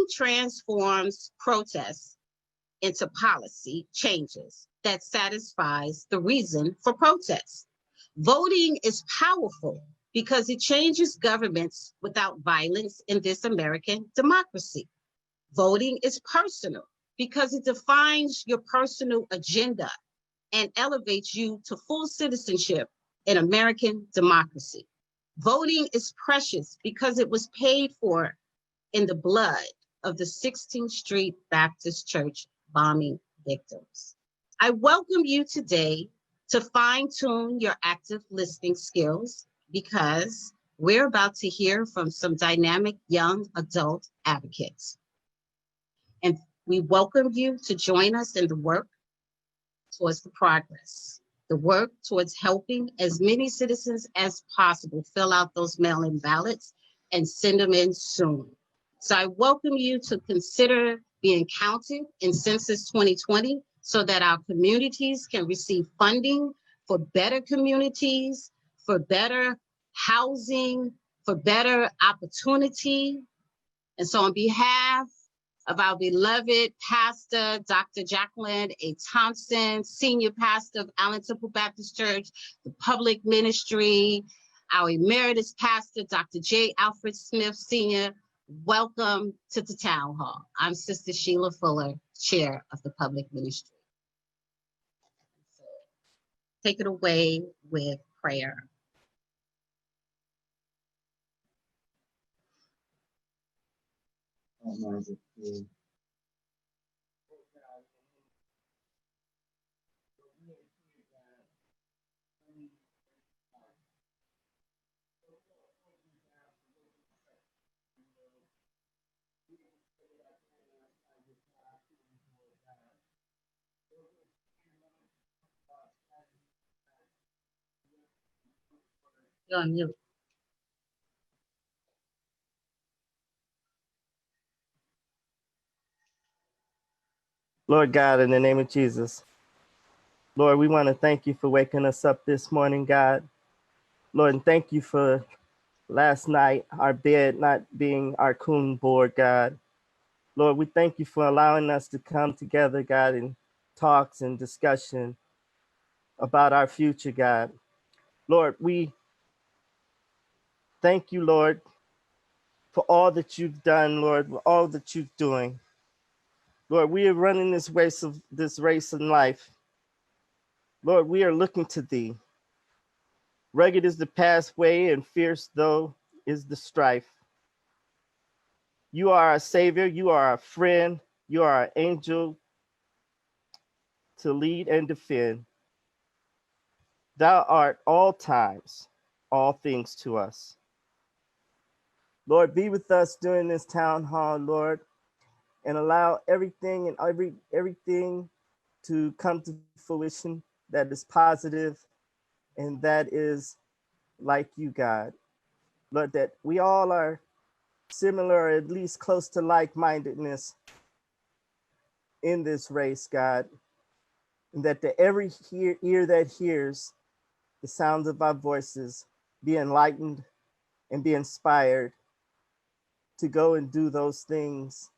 transforms protests into policy changes that satisfies the reason for protests. Voting is powerful because it changes governments without violence in this American democracy. Voting is personal because it defines your personal agenda and elevates you to full citizenship in American democracy. Voting is precious because it was paid for in the blood of the 16th Street Baptist Church bombing victims. I welcome you today to fine-tune your active listening skills because we're about to hear from some dynamic young adult advocates. And we welcome you to join us in the work towards the progress, the work towards helping as many citizens as possible fill out those mail-in ballots and send them in soon. So I welcome you to consider being counted in Census 2020 so that our communities can receive funding for better communities, for better housing, for better opportunity. And so on behalf of our beloved pastor, Dr. Jacqueline A. Thompson, senior pastor of Allen Temple Baptist Church, the public ministry, our emeritus pastor, Dr. J. Alfred Smith, Sr., welcome to the town hall. I'm Sister Sheila Fuller, chair of the public ministry. So, take it away with prayer. You're on mute. Lord God, in the name of Jesus, Lord, we want to thank you for waking us up this morning, God. Lord, and thank you for last night, our bed not being our coon board, God. Lord, we thank you for allowing us to come together, God, in talks and discussion about our future, God. Lord, we thank you, Lord, for all that you've done, Lord, for all that you're doing. Lord, we are running this race in life. Lord, we are looking to thee. Rugged is the pathway and fierce though is the strife. You are our savior, you are our friend, you are our angel to lead and defend. Thou art all times, all things to us. Lord, be with us during this town hall, Lord, and allow everything to come to fruition that is positive and that is like you, God. Lord, that we all are similar or at least close to like-mindedness in this race, God, and that every ear that hears the sounds of our voices be enlightened and be inspired to go and do those things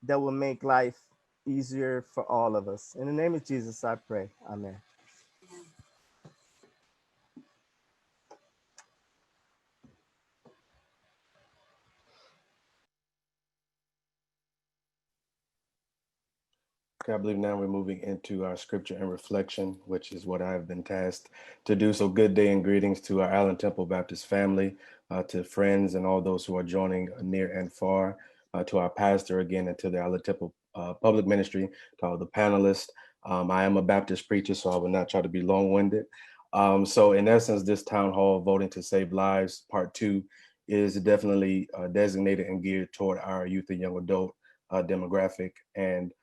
that will make life easier for all of us. In the name of Jesus, I pray. Amen. Okay, I believe now we're moving into our scripture and reflection, which is what I have been tasked to do. So good day and greetings to our Allen Temple Baptist family, to friends and all those who are joining near and far, to our pastor again, and to the Allen Temple public ministry, to all the panelists. I am a Baptist preacher, so I will not try to be long-winded. So in essence, this town hall, Voting to Save Lives, part 2, is definitely designated and geared toward our youth and young adult demographic. And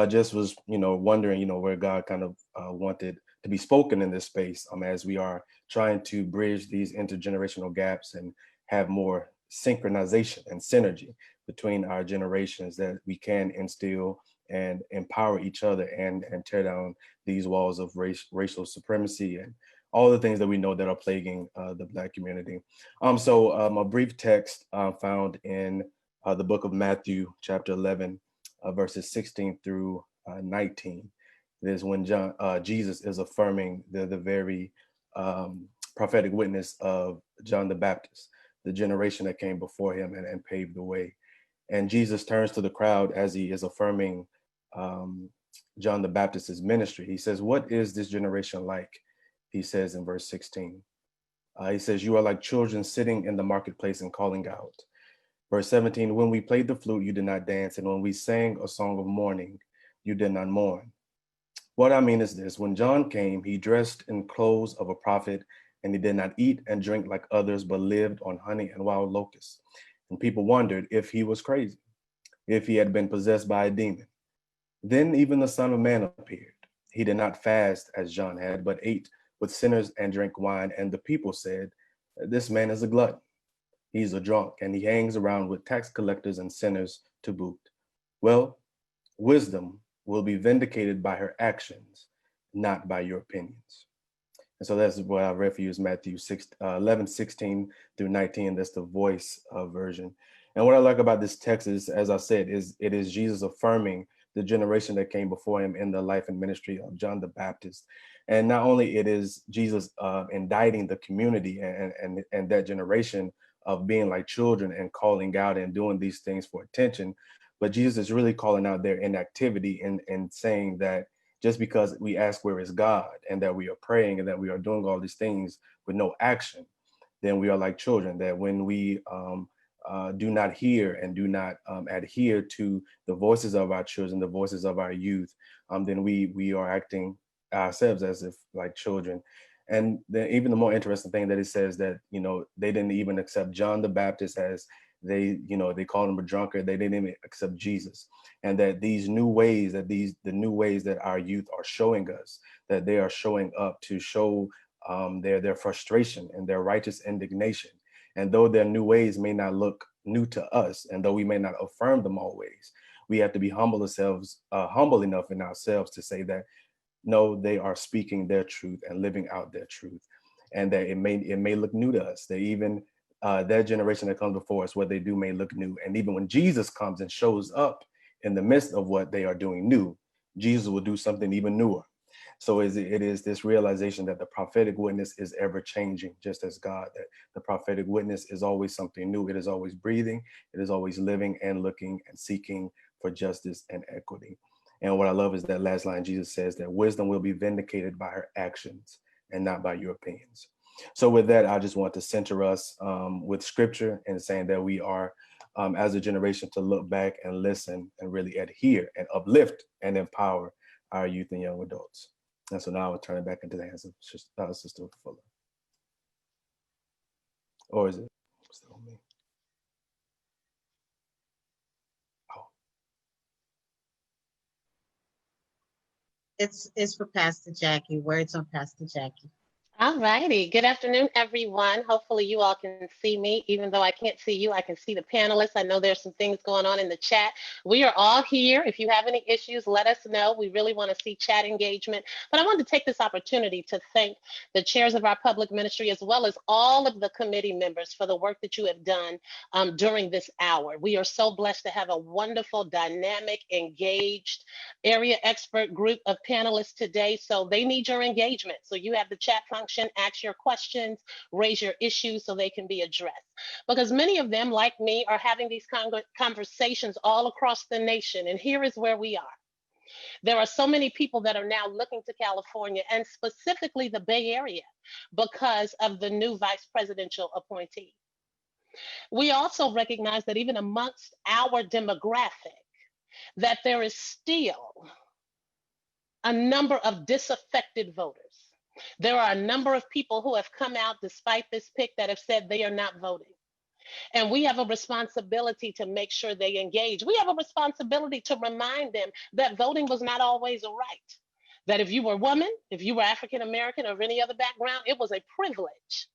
just was, wondering, where God kind of wanted to be spoken in this space as we are trying to bridge these intergenerational gaps and have more synchronization and synergy between our generations, that we can instill and empower each other and tear down these walls of racial supremacy and all the things that we know that are plaguing the Black community. So a brief text found in the book of Matthew, chapter 11, verses 16 through 19. It is when Jesus is affirming the very prophetic witness of John the Baptist, the generation that came before him and paved the way. And Jesus turns to the crowd as he is affirming John the Baptist's ministry. He says, "What is this generation like?" He says in verse 16. He says, "You are like children sitting in the marketplace and calling out." Verse 17, "When we played the flute, you did not dance, and when we sang a song of mourning, you did not mourn." What I mean is this: when John came, he dressed in clothes of a prophet, and he did not eat and drink like others, but lived on honey and wild locusts. And people wondered if he was crazy, if he had been possessed by a demon. Then even the Son of Man appeared. He did not fast as John had, but ate with sinners and drank wine. And the people said, "This man is a glutton. He's a drunk, and he hangs around with tax collectors and sinners to boot." Well, wisdom will be vindicated by her actions, not by your opinions. And so that's what I read for you is Matthew 11, 16 through 19. That's the voice version. And what I like about this text is, as I said, it is Jesus affirming the generation that came before him in the life and ministry of John the Baptist. And not only it is Jesus indicting the community and that generation of being like children and calling out and doing these things for attention, but Jesus is really calling out their inactivity and saying that just because we ask where is God and that we are praying and that we are doing all these things with no action, then we are like children, that when we do not hear and do not adhere to the voices of our children, the voices of our youth, then we are acting ourselves as if like children. And then even the more interesting thing that it says that, they didn't even accept John the Baptist as they called him a drunkard. They didn't even accept Jesus. And that these new ways, the new ways that our youth are showing us, that they are showing up to show their frustration and their righteous indignation. And though their new ways may not look new to us, and though we may not affirm them always, we have to be humble enough in ourselves to say that, no, they are speaking their truth and living out their truth. And that it may look new to us. That even that generation that comes before us, what they do may look new. And even when Jesus comes and shows up in the midst of what they are doing new, Jesus will do something even newer. So it is this realization that the prophetic witness is ever changing, just as God, that the prophetic witness is always something new. It is always breathing. It is always living and looking and seeking for justice and equity. And what I love is that last line. Jesus says that wisdom will be vindicated by her actions and not by your opinions. So with that, I just want to center us with scripture and saying that we are, as a generation, to look back and listen and really adhere and uplift and empower our youth and young adults. And so now I'll turn it back into the hands of Sister Fuller. Or is it still me? Oh. It's for Pastor Jackie. Words on Pastor Jackie. All righty. Good afternoon, everyone. Hopefully you all can see me. Even though I can't see you, I can see the panelists. I know there's some things going on in the chat. We are all here. If you have any issues, let us know. We really want to see chat engagement. But I wanted to take this opportunity to thank the chairs of our public ministry, as well as all of the committee members, for the work that you have done during this hour. We are so blessed to have a wonderful, dynamic, engaged area expert group of panelists today. So they need your engagement. So you have the chat function. Ask your questions, raise your issues so they can be addressed. Because many of them, like me, are having these conversations all across the nation. And here is where we are. There are so many people that are now looking to California, and specifically the Bay Area, because of the new vice presidential appointee. We also recognize that even amongst our demographic, that there is still a number of disaffected voters. There are a number of people who have come out despite this pick that have said they are not voting. And we have a responsibility to make sure they engage. We have a responsibility to remind them that voting was not always a right. That if you were a woman, if you were African American or of any other background, it was a privilege.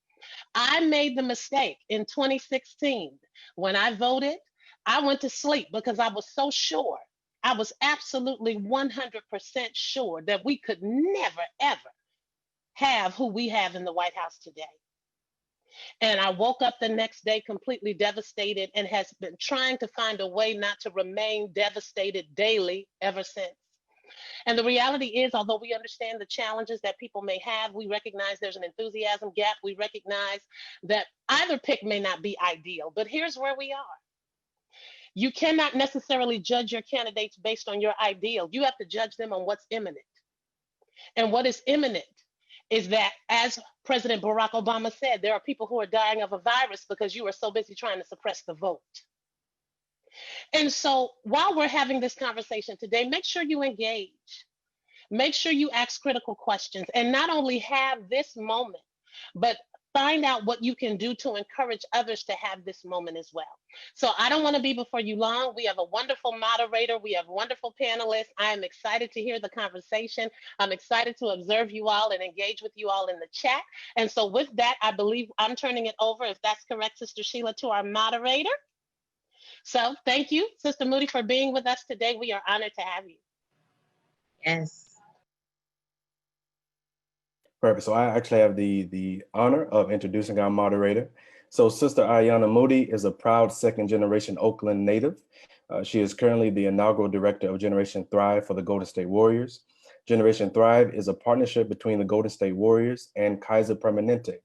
I made the mistake in 2016. When I voted, I went to sleep because I was so sure. I was absolutely 100% sure that we could never, ever have who we have in the White House today. And I woke up the next day completely devastated and has been trying to find a way not to remain devastated daily ever since. And the reality is, although we understand the challenges that people may have, we recognize there's an enthusiasm gap. We recognize that either pick may not be ideal, but here's where we are. You cannot necessarily judge your candidates based on your ideal. You have to judge them on what's imminent. And what is imminent is that, as President Barack Obama said, there are people who are dying of a virus because you are so busy trying to suppress the vote. And so while we're having this conversation today, make sure you engage. Make sure you ask critical questions and not only have this moment, but find out what you can do to encourage others to have this moment as well. So I don't want to be before you long. We have a wonderful moderator. We have wonderful panelists. I am excited to hear the conversation. I'm excited to observe you all and engage with you all in the chat. And so with that, I believe I'm turning it over, if that's correct, Sister Sheila, to our moderator. So thank you, Sister Moody, for being with us today. We are honored to have you. Yes. Perfect. So I actually have the honor of introducing our moderator. So Sister Ayanna Moody is a proud second-generation Oakland native. She is currently the inaugural director of Generation Thrive for the Golden State Warriors. Generation Thrive is a partnership between the Golden State Warriors and Kaiser Permanente,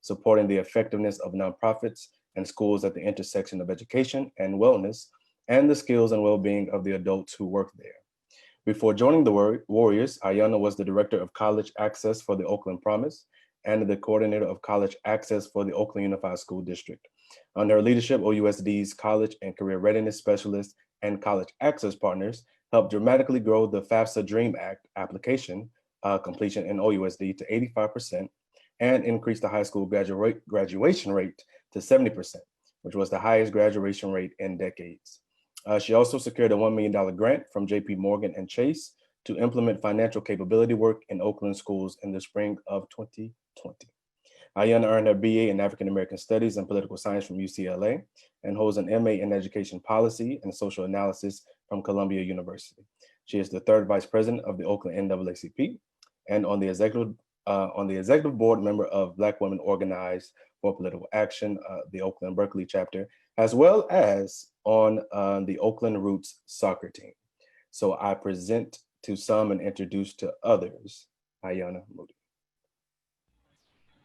supporting the effectiveness of nonprofits and schools at the intersection of education and wellness and the skills and well-being of the adults who work there. Before joining the Warriors, Ayanna was the director of college access for the Oakland Promise and the coordinator of college access for the Oakland Unified School District. Under her leadership, OUSD's college and career readiness specialists and college access partners helped dramatically grow the FAFSA DREAM Act application completion in OUSD to 85% and increase the high school graduation rate to 70%, which was the highest graduation rate in decades. She also secured a $1 million grant from JP Morgan and Chase to implement financial capability work in Oakland schools in the spring of 2020. Ayanna earned her BA in African American Studies and Political Science from UCLA and holds an MA in Education Policy and Social Analysis from Columbia University. She is the third vice president of the Oakland NAACP and on the executive board member of Black Women Organized for Political Action, the Oakland Berkeley chapter, as well as on the Oakland Roots soccer team. So I present to some and introduce to others, Ayanna Moody.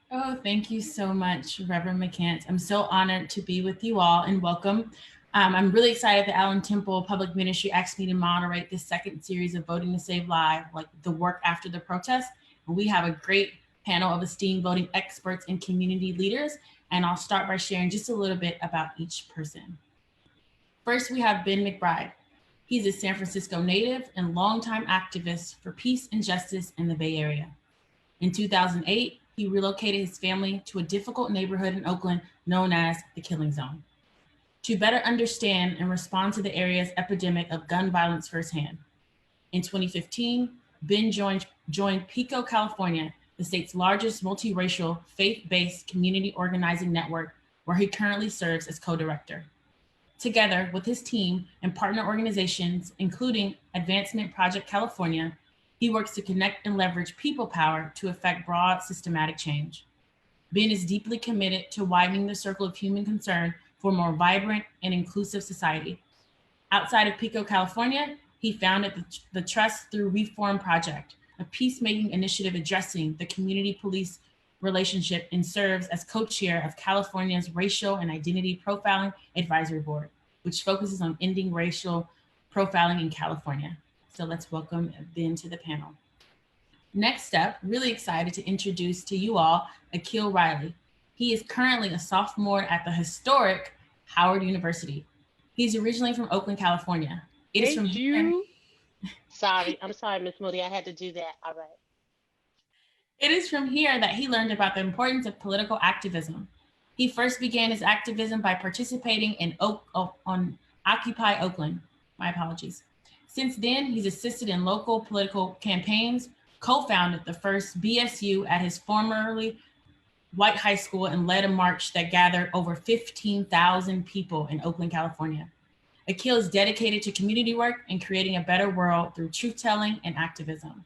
Oh, thank you so much, Reverend McCants. I'm so honored to be with you all and welcome. I'm really excited that Allen Temple Public Ministry asked me to moderate this second series of Voting to Save Lives, like the work after the protest. And we have a great panel of esteemed voting experts and community leaders. And I'll start by sharing just a little bit about each person. First, we have Ben McBride. He's a San Francisco native and longtime activist for peace and justice in the Bay Area. In 2008, he relocated his family to a difficult neighborhood in Oakland known as the Killing Zone to better understand and respond to the area's epidemic of gun violence firsthand. In 2015, Ben joined Pico, California, the state's largest multiracial, faith-based community organizing network, where he currently serves as co-director. Together with his team and partner organizations, including Advancement Project California, he works to connect and leverage people power to effect broad systematic change. Ben is deeply committed to widening the circle of human concern for a more vibrant and inclusive society. Outside of Pico, California, he founded the Trust Through Reform Project, a peacemaking initiative addressing the community police relationship, and serves as co-chair of California's Racial and Identity Profiling Advisory Board, which focuses on ending racial profiling in California. So let's welcome Ben to the panel. Next up, really excited to introduce to you all Akil Riley. He is currently a sophomore at the historic Howard University. He's originally from Oakland, California. It is from here. Sorry, I'm sorry, Ms. Moody, I had to do that. All right. It is from here that he learned about the importance of political activism. He first began his activism by participating in on Occupy Oakland. My apologies. Since then, he's assisted in local political campaigns, co-founded the first BSU at his formerly white high school, and led a march that gathered over 15,000 people in Oakland, California. Akil is dedicated to community work and creating a better world through truth-telling and activism.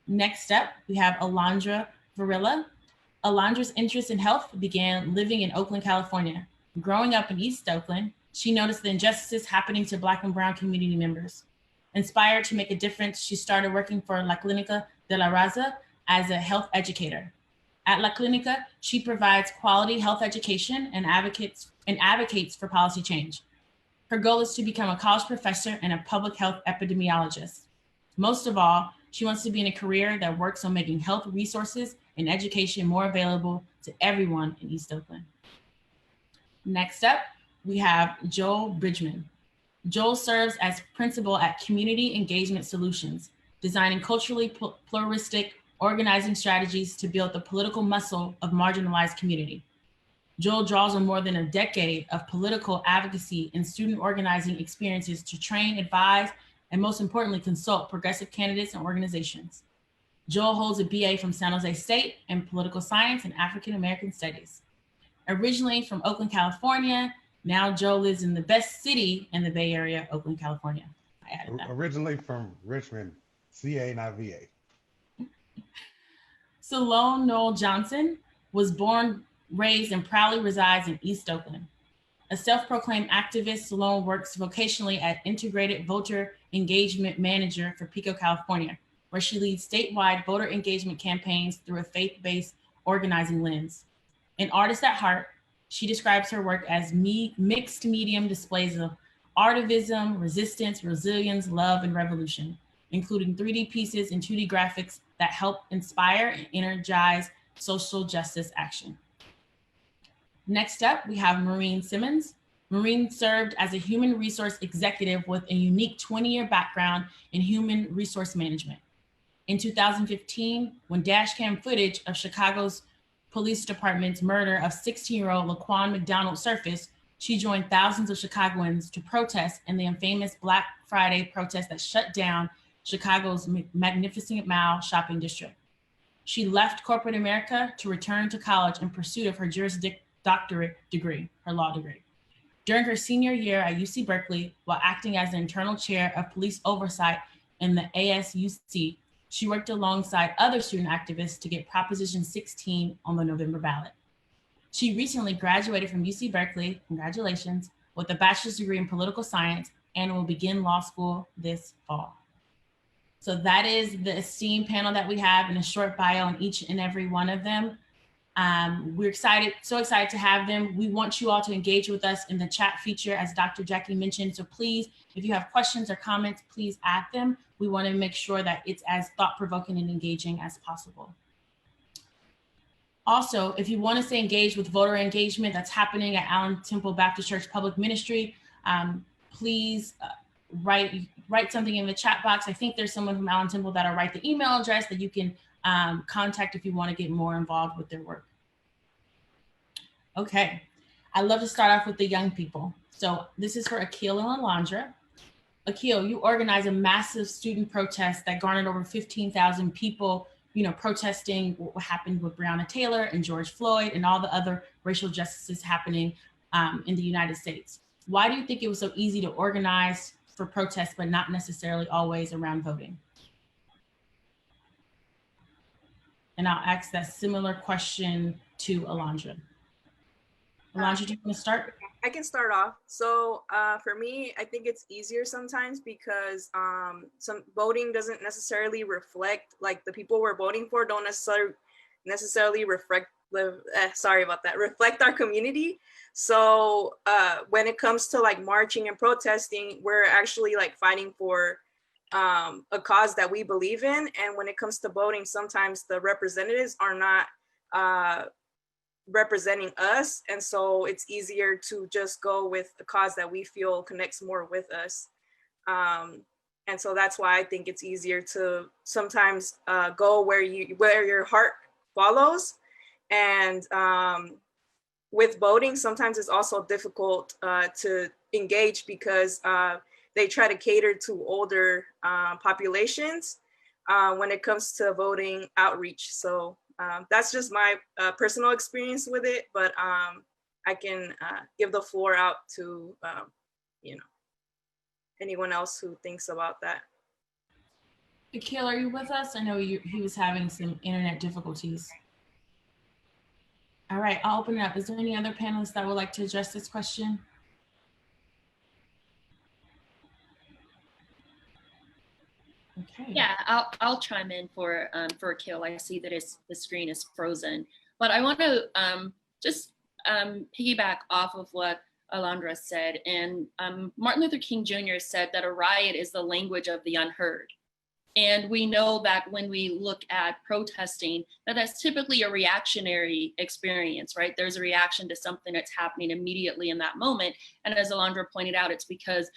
Next up, we have Alondra Varela. Alondra's interest in health began living in Oakland, California. Growing up in East Oakland, she noticed the injustices happening to Black and Brown community members. Inspired to make a difference, she started working for La Clínica de la Raza as a health educator. At La Clínica, she provides quality health education and advocates for policy change. Her goal is to become a college professor and a public health epidemiologist. Most of all, she wants to be in a career that works on making health resources and education more available to everyone in East Oakland. Next up, we have Joel Bridgeman. Joel serves as principal at Community Engagement Solutions, designing culturally pluralistic organizing strategies to build the political muscle of marginalized community. Joel draws on more than a decade of political advocacy and student organizing experiences to train, advise, and most importantly, consult progressive candidates and organizations. Joel holds a BA from San Jose State in political science and African American studies. Originally from Oakland, California, now Joel lives in the best city in the Bay Area, Oakland, California. I added that. Originally from Richmond, CA, not VA. Sloane Noel-Johnson was born, raised, and proudly resides in East Oakland. A self-proclaimed activist, Sloane works vocationally as Integrated Voter Engagement Manager for Pico, California, where she leads statewide voter engagement campaigns through a faith-based organizing lens. An artist at heart, she describes her work as mixed medium displays of artivism, resistance, resilience, love, and revolution, including 3D pieces and 2D graphics that help inspire and energize social justice action. Next up, we have Maureen Simmons. Maureen served as a human resource executive with a unique 20-year background in human resource management. In 2015, when dashcam footage of Chicago's Police Department's murder of 16-year-old Laquan McDonald surfaced, she joined thousands of Chicagoans to protest in the infamous Black Friday protest that shut down Chicago's Magnificent Mile shopping district. She left corporate America to return to college in pursuit of her doctorate degree, her law degree. During her senior year at UC Berkeley, while acting as the internal chair of police oversight in the ASUC, she worked alongside other student activists to get Proposition 16 on the November ballot. She recently graduated from UC Berkeley, congratulations, with a bachelor's degree in political science and will begin law school this fall. So that is the esteemed panel that we have in a short bio on each and every one of them. We're so excited to have them. We want you all to engage with us in the chat feature, as Dr. Jackie mentioned. So please, if you have questions or comments, please add them. We want to make sure that it's as thought-provoking and engaging as possible. Also, if you want to stay engaged with voter engagement that's happening at Allen Temple Baptist Church Public Ministry, please write something in the chat box. I think there's someone from Allen Temple that'll write the email address that you can contact if you want to get more involved with their work. Okay, I love to start off with the young people. So this is for Akil and Alondra. Akil, you organized a massive student protest that garnered over 15,000 people, protesting what happened with Breonna Taylor and George Floyd and all the other racial justices happening in the United States. Why do you think it was so easy to organize for protests, but not necessarily always around voting? And I'll ask that similar question to Alondra. Alondra, do you want to start? I can start off. So for me, I think it's easier sometimes because some voting doesn't necessarily reflect, like the people we're voting for don't necessarily reflect our community. So when it comes to like marching and protesting, we're actually like fighting for a cause that we believe in. And when it comes to voting, sometimes the representatives are not representing us, and so it's easier to just go with the cause that we feel connects more with us, and so that's why I think it's easier to sometimes go where your heart follows. And with voting, sometimes it's also difficult to engage because they try to cater to older populations when it comes to voting outreach. So that's just my personal experience with it, but I can give the floor out to anyone else who thinks about that. Akil, are you with us? I know he was having some internet difficulties. All right, I'll open it up. Is there any other panelists that would like to address this question? Okay. Yeah, I'll chime in for Akil. I see that the screen is frozen, but I want to just piggyback off of what Alondra said. And Martin Luther King Jr. said that a riot is the language of the unheard. And we know that when we look at protesting, that's typically a reactionary experience, right? There's a reaction to something that's happening immediately in that moment. And as Alondra pointed out, it's because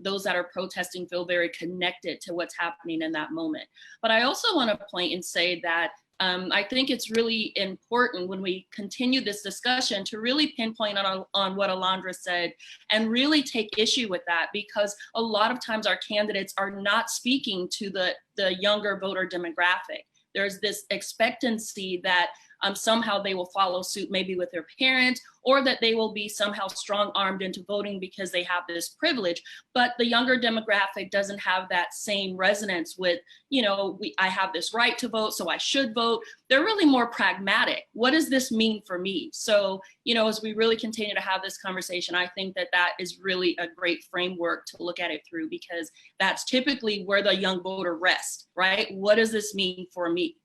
those that are protesting feel very connected to what's happening in that moment. But I also want to point and say that I think it's really important when we continue this discussion to really pinpoint on what Alondra said and really take issue with that, because a lot of times our candidates are not speaking to the younger voter demographic. There's this expectancy that somehow they will follow suit maybe with their parents, or that they will be somehow strong-armed into voting because they have this privilege. But the younger demographic doesn't have that same resonance with, I have this right to vote, so I should vote. They're really more pragmatic. What does this mean for me? So, as we really continue to have this conversation, I think that is really a great framework to look at it through, because that's typically where the young voter rests, right? What does this mean for me?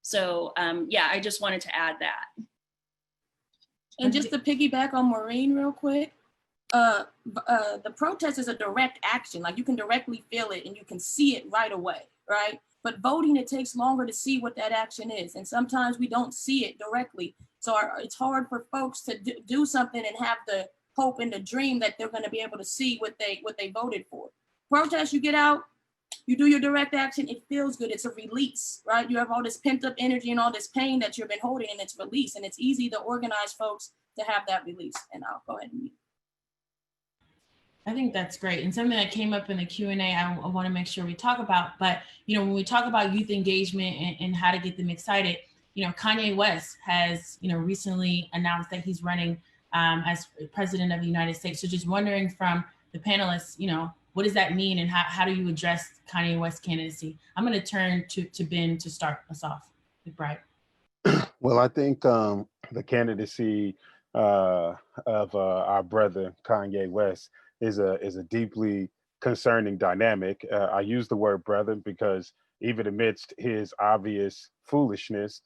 So yeah, I just wanted to add that. And just to piggyback on Maureen real quick, the protest is a direct action. Like, you can directly feel it and you can see it right away, right? But voting, it takes longer to see what that action is. And sometimes we don't see it directly. So it's hard for folks to do something and have the hope and the dream that they're going to be able to see what they voted for. Protest, you get out, you do your direct action, it feels good. It's a release, right? You have all this pent up energy and all this pain that you've been holding, and it's released. And it's easy to organize folks to have that release. And I'll go ahead and mute. I think that's great. And something that came up in the Q&A, I want to make sure we talk about, but, when we talk about youth engagement and how to get them excited, Kanye West has, recently announced that he's running as president of the United States. So just wondering from the panelists, what does that mean, and how do you address Kanye West's candidacy? I'm going to turn to Ben to start us off. McBride. Well, I think the candidacy of our brother Kanye West is a deeply concerning dynamic. I use the word brother because even amidst his obvious foolishness,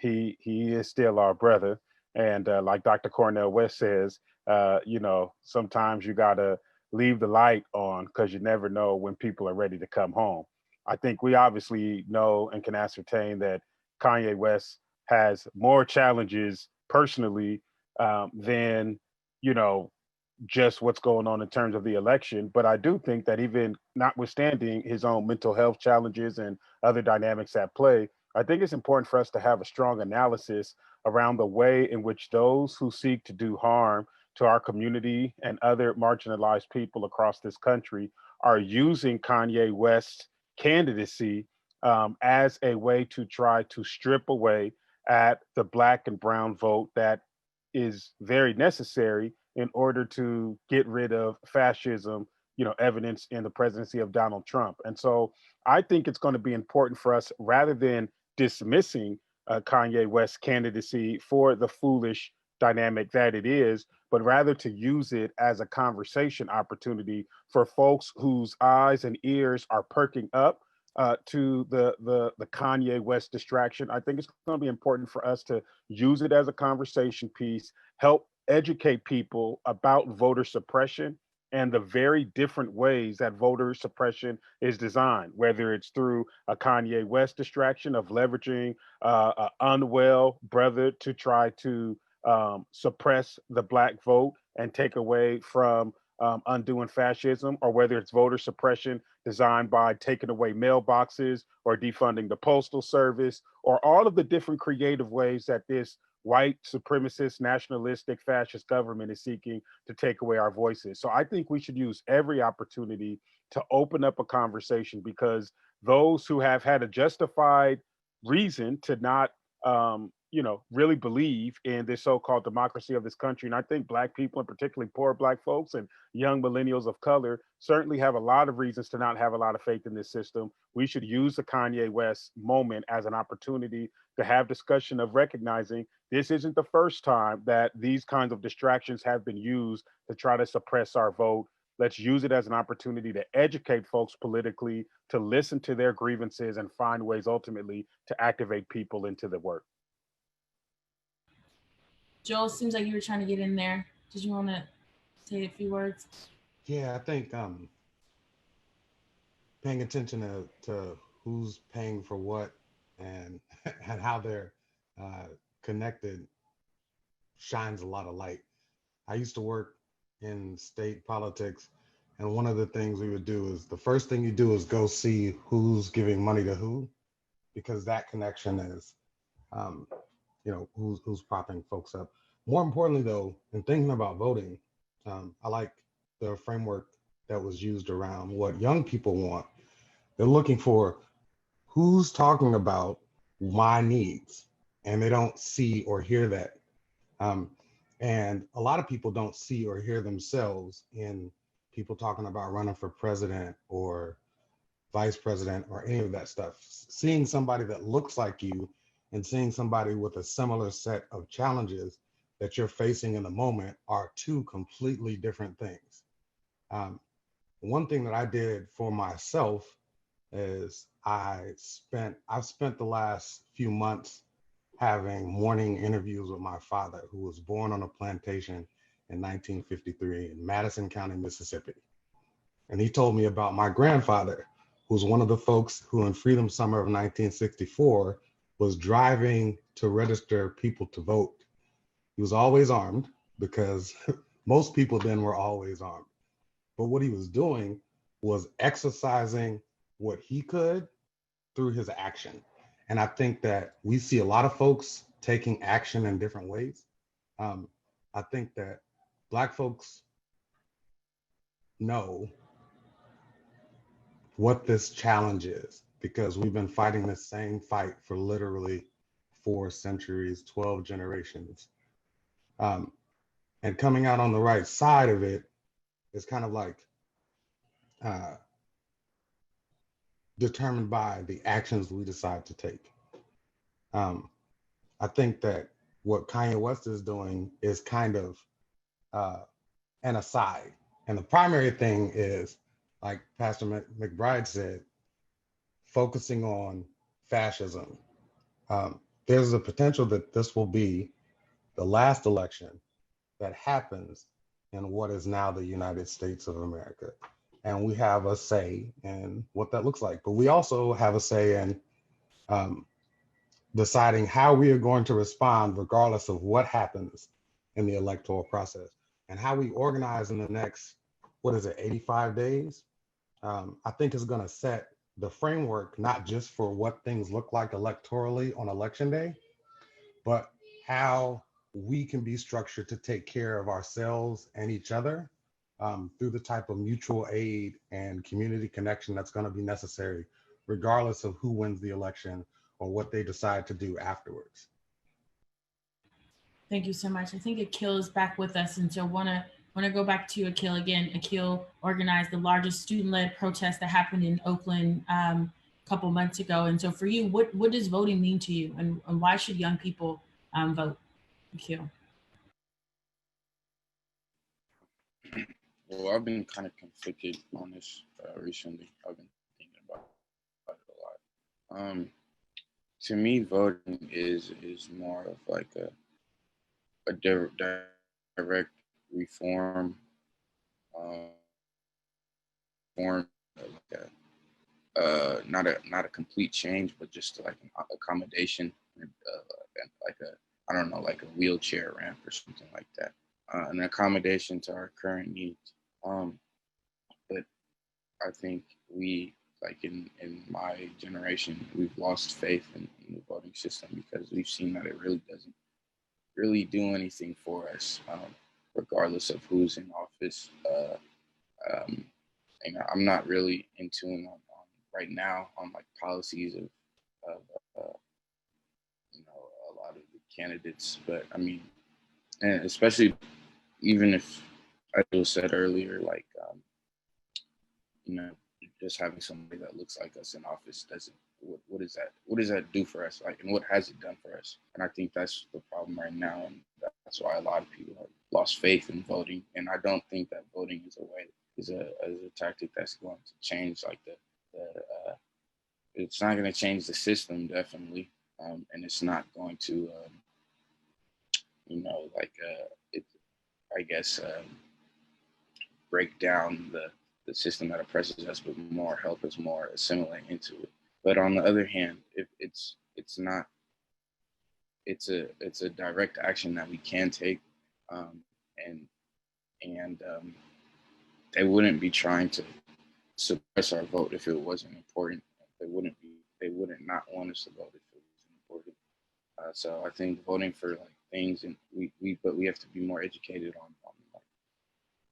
he is still our brother. And like Dr. Cornel West says, sometimes you gotta leave the light on because you never know when people are ready to come home. I think we obviously know and can ascertain that Kanye West has more challenges personally than, just what's going on in terms of the election. But I do think that even notwithstanding his own mental health challenges and other dynamics at play, I think it's important for us to have a strong analysis around the way in which those who seek to do harm to our community and other marginalized people across this country are using Kanye West's candidacy as a way to try to strip away at the Black and brown vote that is very necessary in order to get rid of fascism, evidence in the presidency of Donald Trump. And so I think it's going to be important for us, rather than dismissing Kanye West's candidacy for the foolish dynamic that it is, but rather to use it as a conversation opportunity for folks whose eyes and ears are perking up to the Kanye West distraction. I think it's going to be important for us to use it as a conversation piece, help educate people about voter suppression and the very different ways that voter suppression is designed, whether it's through a Kanye West distraction of leveraging an unwell brother to try to suppress the Black vote and take away from undoing fascism, or whether it's voter suppression designed by taking away mailboxes or defunding the postal service, or all of the different creative ways that this white supremacist, nationalistic, fascist government is seeking to take away our voices. So I think we should use every opportunity to open up a conversation, because those who have had a justified reason to not really believe in this so-called democracy of this country. And I think Black people, and particularly poor Black folks and young millennials of color, certainly have a lot of reasons to not have a lot of faith in this system. We should use the Kanye West moment as an opportunity to have discussion of recognizing this isn't the first time that these kinds of distractions have been used to try to suppress our vote. Let's use it as an opportunity to educate folks politically, to listen to their grievances and find ways ultimately to activate people into the work. Joel, seems like you were trying to get in there. Did you want to say a few words? Yeah, I think paying attention to who's paying for what and and how they're connected shines a lot of light. I used to work in state politics, and one of the things we would do is the first thing you do is go see who's giving money to who, because that connection is, who's propping folks up. More importantly, though, in thinking about voting, I like the framework that was used around what young people want. They're looking for who's talking about my needs, and they don't see or hear that. And a lot of people don't see or hear themselves in people talking about running for president or vice president or any of that stuff. Seeing somebody that looks like you and seeing somebody with a similar set of challenges that you're facing in the moment are two completely different things. One thing that I did for myself is I've spent the last few months having morning interviews with my father, who was born on a plantation in 1953 in Madison County, Mississippi. And he told me about my grandfather, who's one of the folks who in Freedom Summer of 1964 was driving to register people to vote. He was always armed because most people then were always armed. But what he was doing was exercising what he could through his action. And I think that we see a lot of folks taking action in different ways. I think that Black folks know what this challenge is because we've been fighting the same fight for literally 4 centuries, 12 generations. And coming out on the right side of it is kind of like determined by the actions we decide to take. I think that what Kanye West is doing is kind of an aside. And the primary thing is, like Pastor McBride said, focusing on fascism. There's a potential that this will be the last election that happens in what is now the United States of America. And we have a say in what that looks like. But we also have a say in deciding how we are going to respond regardless of what happens in the electoral process and how we organize in the next, 85 days, I think is going to set the framework, not just for what things look like electorally on election day, but how we can be structured to take care of ourselves and each other through the type of mutual aid and community connection that's going to be necessary, regardless of who wins the election or what they decide to do afterwards. Thank you so much. I think Akil is back with us, and so want to go back to Akil again. Akil organized the largest student-led protest that happened in Oakland a couple months ago. And so for you, what does voting mean to you, and why should young people vote? Akil. Well, I've been kind of conflicted on this recently. I've been thinking about it a lot. To me, voting is more of like a direct reform, not a complete change, but just like an accommodation, like a wheelchair ramp or something like that, an accommodation to our current needs. But I think we, like in my generation, we've lost faith in the voting system because we've seen that it really doesn't really do anything for us, regardless of who's in office. I'm not really in tune on right now on like policies of a lot of the candidates, but I mean, and especially even if I said earlier, like just having somebody that looks like us in office what is that? What does that do for us? Like, and what has it done for us? And I think that's the problem right now, and that's why a lot of people have lost faith in voting. And I don't think that voting is a tactic that's going to change like it's not going to change the system, definitely, and it's not going to break down the system that oppresses us, but more help us more assimilate into it. But on the other hand, if it's a direct action that we can take, and they wouldn't be trying to suppress our vote if it wasn't important. They wouldn't not want us to vote if it wasn't important. So I think voting for like things, and we have to be more educated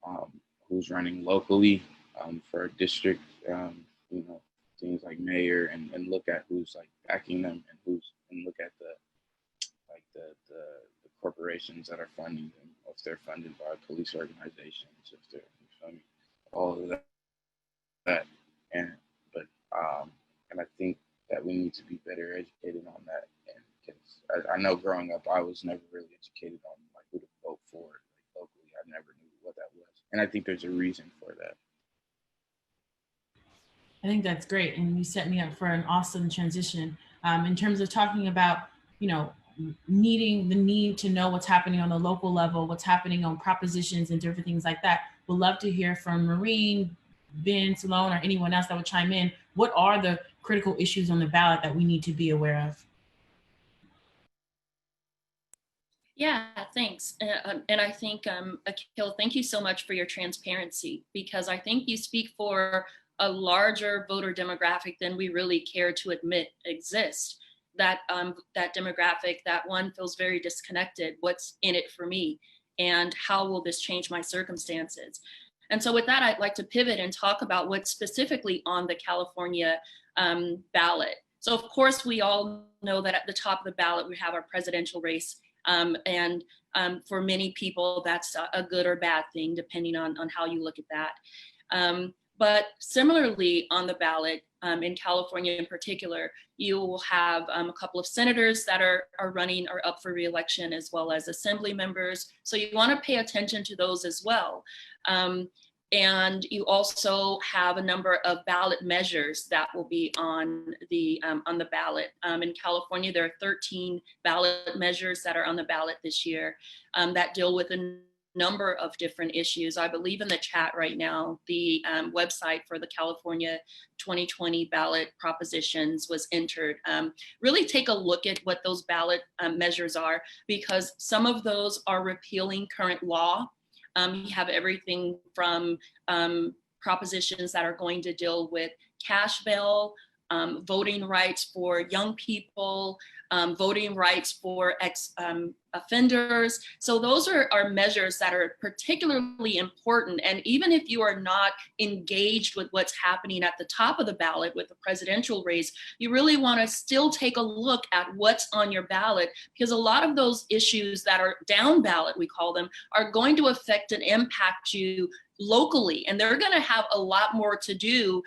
on who's running locally for a district, things like mayor, and look at who's like backing them, and look at the corporations that are funding them, if they're funded by police organizations, if they're funding all of that. And I think that we need to be better educated on that. And because I know growing up, I was never really educated on like who to vote for like locally. I never knew what that was, and I think there's a reason for that. I think that's great, and you set me up for an awesome transition in terms of talking about, needing the need to know what's happening on the local level, what's happening on propositions and different things like that. We'd love to hear from Maureen, Ben, Sloane, or anyone else that would chime in. What are the critical issues on the ballot that we need to be aware of? Yeah, thanks. And I think, Akil, thank you so much for your transparency, because I think you speak for a larger voter demographic than we really care to admit exists. That demographic, that one feels very disconnected. What's in it for me? And how will this change my circumstances? And so with that, I'd like to pivot and talk about what's specifically on the California ballot. So of course, we all know that at the top of the ballot, we have our presidential race. And for many people, that's a good or bad thing, depending on how you look at that. But similarly on the ballot, in California in particular, you will have a couple of senators that are running or up for re-election, as well as assembly members. So you want to pay attention to those as well. And you also have a number of ballot measures that will be on the ballot. In California, there are 13 ballot measures that are on the ballot this year that deal with a number of different issues. I believe in the chat right now, the website for the California 2020 ballot propositions was entered. Really take a look at what those ballot measures are, because some of those are repealing current law. You have everything from propositions that are going to deal with cash bail, voting rights for young people, voting rights for offenders. So those are measures that are particularly important. And even if you are not engaged with what's happening at the top of the ballot with the presidential race, you really want to still take a look at what's on your ballot, because a lot of those issues that are down ballot, we call them, are going to affect and impact you locally, and they're going to have a lot more to do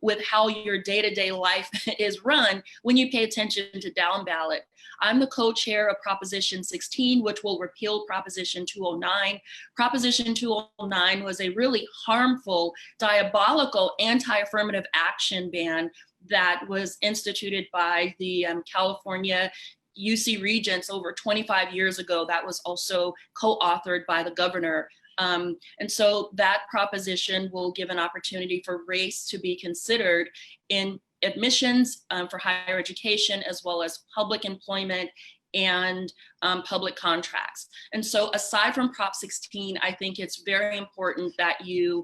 with how your day-to-day life is run when you pay attention to down ballot. I'm the co-chair of Proposition 16, which will repeal Proposition 209. Proposition 209 was a really harmful, diabolical anti-affirmative action ban that was instituted by the California UC Regents over 25 years ago. That was also co-authored by the governor. And so that proposition will give an opportunity for race to be considered in admissions for higher education, as well as public employment and public contracts. And so aside from Prop 16, I think it's very important that you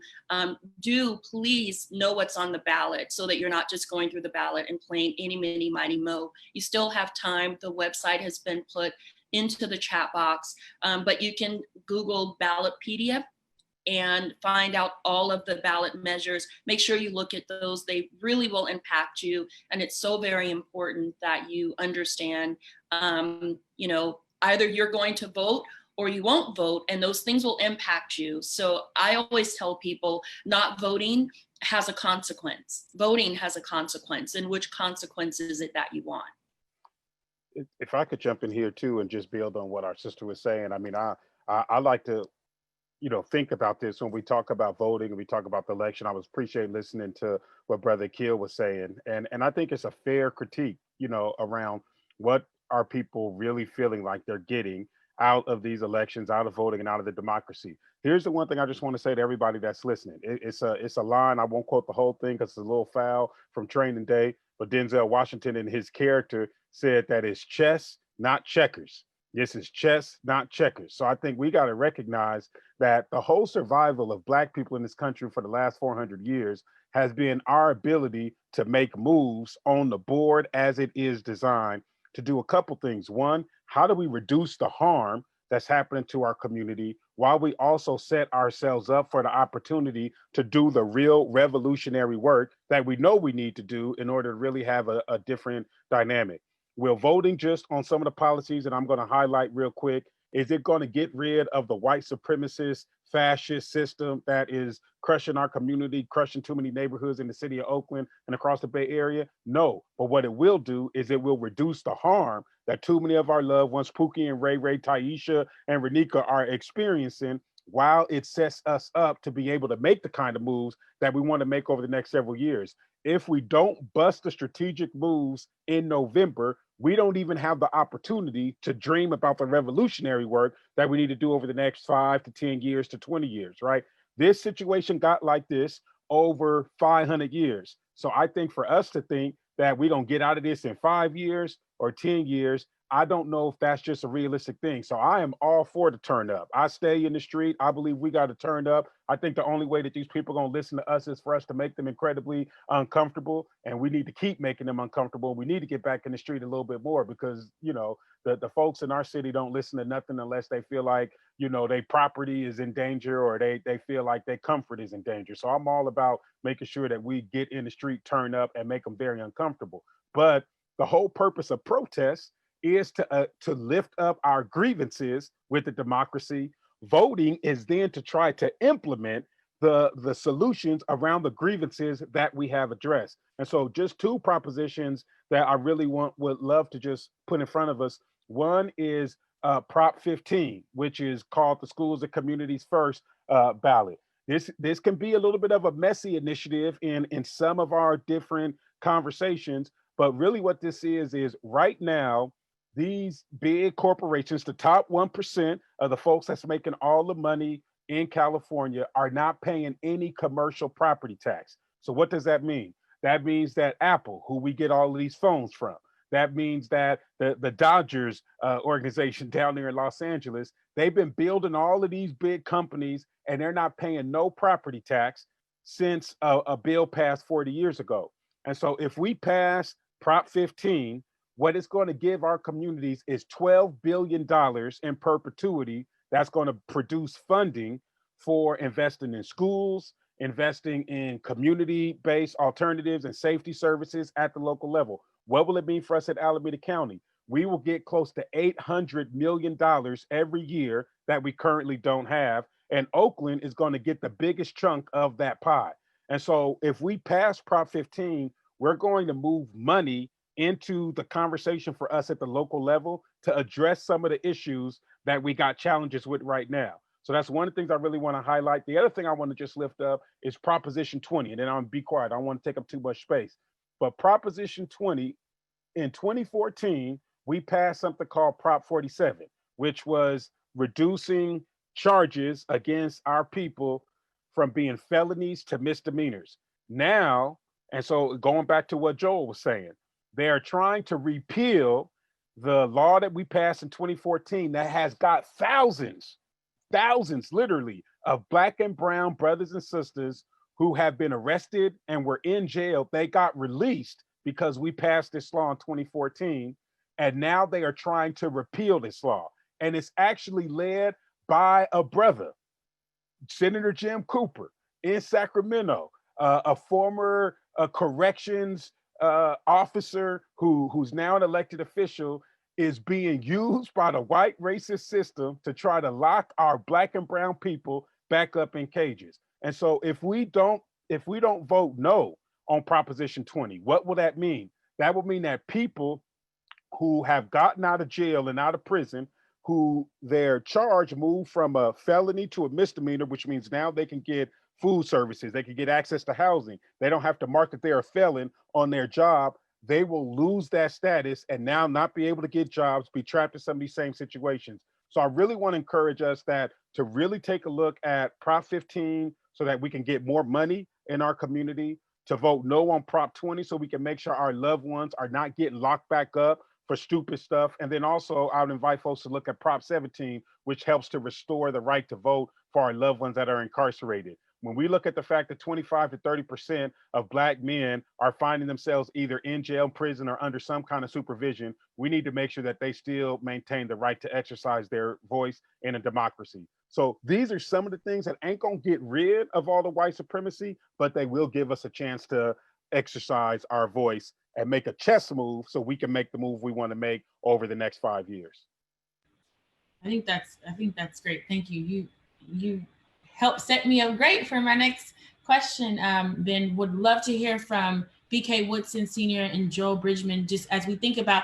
do please know what's on the ballot, so that you're not just going through the ballot and playing any, mini, mighty, mo. You still have time. The website has been put into the chat box, but you can Google Ballotpedia and find out all of the ballot measures. Make sure you look at those. They really will impact you. And it's so very important that you understand, either you're going to vote or you won't vote, and those things will impact you. So I always tell people not voting has a consequence. Voting has a consequence, and which consequence is it that you want? If I could jump in here too and just build on what our sister was saying, I mean, I like to, think about this when we talk about voting and we talk about the election. I was appreciating listening to what Brother Akil was saying, and I think it's a fair critique, around what are people really feeling like they're getting out of these elections, out of voting, and out of the democracy. Here's the one thing I just want to say to everybody that's listening. It's a line. I won't quote the whole thing because it's a little foul from Training Day, but Denzel Washington and his character said that it's chess, not checkers. This is chess, not checkers. So I think we got to recognize that the whole survival of Black people in this country for the last 400 years has been our ability to make moves on the board as it is designed to do a couple things. One, how do we reduce the harm that's happening to our community while we also set ourselves up for the opportunity to do the real revolutionary work that we know we need to do in order to really have a different dynamic? We're voting just on some of the policies that I'm going to highlight real quick. Is it going to get rid of the white supremacist fascist system that is crushing our community, crushing too many neighborhoods in the city of Oakland and across the Bay Area? No, but what it will do is it will reduce the harm that too many of our loved ones, Pookie and Ray, Taisha and Renika, are experiencing, while it sets us up to be able to make the kind of moves that we want to make over the next several years. If we don't bust the strategic moves in November, we don't even have the opportunity to dream about the revolutionary work that we need to do over the next 5 to 10 years to 20 years, right? This situation got like this over 500 years. So I think for us to think that we don't get out of this in 5 years or 10 years, I don't know if that's just a realistic thing. So I am all for the turn up. I stay in the street. I believe we got to turn up. I think the only way that these people are going to listen to us is for us to make them incredibly uncomfortable. And we need to keep making them uncomfortable. We need to get back in the street a little bit more because, the folks in our city don't listen to nothing unless they feel like, their property is in danger or they feel like their comfort is in danger. So I'm all about making sure that we get in the street, turn up, and make them very uncomfortable. But the whole purpose of protests is to lift up our grievances with the democracy. Voting is then to try to implement the solutions around the grievances that we have addressed. And so just two propositions that I really would love to just put in front of us. One is Prop 15, which is called the Schools and Communities First ballot. This can be a little bit of a messy initiative in some of our different conversations, but really what this is right now, these big corporations, the top 1% of the folks that's making all the money in California, are not paying any commercial property tax. So what does that mean? That means that Apple, who we get all of these phones from, that means that the Dodgers organization down there in Los Angeles, they've been building all of these big companies and they're not paying no property tax since a bill passed 40 years ago. And so if we pass Prop 15, what it's going to give our communities is $12 billion in perpetuity that's going to produce funding for investing in schools, investing in community-based alternatives and safety services at the local level. What will it mean for us at Alameda County? We will get close to $800 million every year that we currently don't have. And Oakland is going to get the biggest chunk of that pie. And so if we pass Prop 15, we're going to move money into the conversation for us at the local level to address some of the issues that we got challenges with right now. So that's one of the things I really want to highlight. The other thing I want to just lift up is Proposition 20, and then I'm gonna be quiet. I don't want to take up too much space. But Proposition 20, in 2014, we passed something called Prop 47, which was reducing charges against our people from being felonies to misdemeanors. Now, and so going back to what Joel was saying, they are trying to repeal the law that we passed in 2014 that has got thousands literally of Black and brown brothers and sisters who have been arrested and were in jail. They got released because we passed this law in 2014. And now they are trying to repeal this law. And it's actually led by a brother, Senator Jim Cooper in Sacramento, a former corrections officer who's now an elected official. is being used by the white racist system to try to lock our Black and brown people back up in cages. And so if we don't vote no on Proposition 20, what will that mean? That will mean that people who have gotten out of jail and out of prison, who their charge moved from a felony to a misdemeanor, which means now they can get food services, they can get access to housing, they don't have to mark that they're a felon on their job. They will lose that status and now not be able to get jobs, be trapped in some of these same situations. So I really want to encourage us that to really take a look at Prop 15 so that we can get more money in our community, to vote no on Prop 20 so we can make sure our loved ones are not getting locked back up for stupid stuff. And then also I would invite folks to look at Prop 17, which helps to restore the right to vote for our loved ones that are incarcerated. When we look at the fact that 25 to 30% of Black men are finding themselves either in jail, prison, or under some kind of supervision, we need to make sure that they still maintain the right to exercise their voice in a democracy. So these are some of the things that ain't gonna get rid of all the white supremacy, but they will give us a chance to exercise our voice and make a chess move so we can make the move we want to make over the next 5 years. I think that's great. Thank you. You helped set me up great for my next question. Ben, would love to hear from BK Woodson Sr. and Joel Bridgeman, just as we think about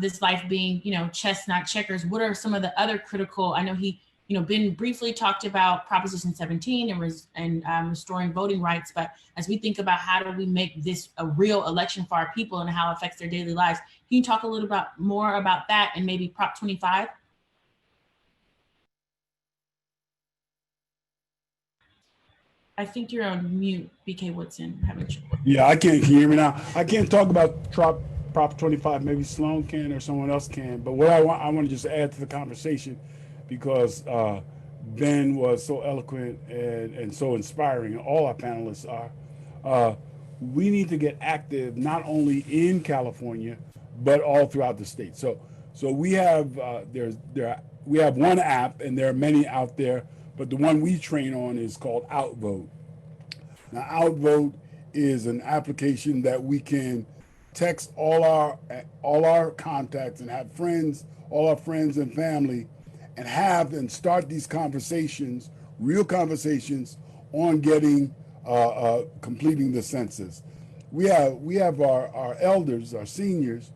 this life being, chess, not checkers. What are some of the other critical, I know Ben briefly talked about Proposition 17 and restoring voting rights, but as we think about how do we make this a real election for our people and how it affects their daily lives, can you talk a little bit more about that and maybe Prop 25? I think you're on mute, BK Woodson. Yeah, I can't. Can you hear me now? I can't talk about Prop 25. Maybe Sloane can or someone else can. But what I want to just add to the conversation, because Ben was so eloquent and so inspiring, and all our panelists are. We need to get active not only in California but all throughout the state. So we have we have one app, and there are many out there. But the one we train on is called Outvote. Now, Outvote is an application that we can text all our contacts and have all our friends and family, and start these conversations, real conversations, on getting completing the census. We have our elders, our seniors,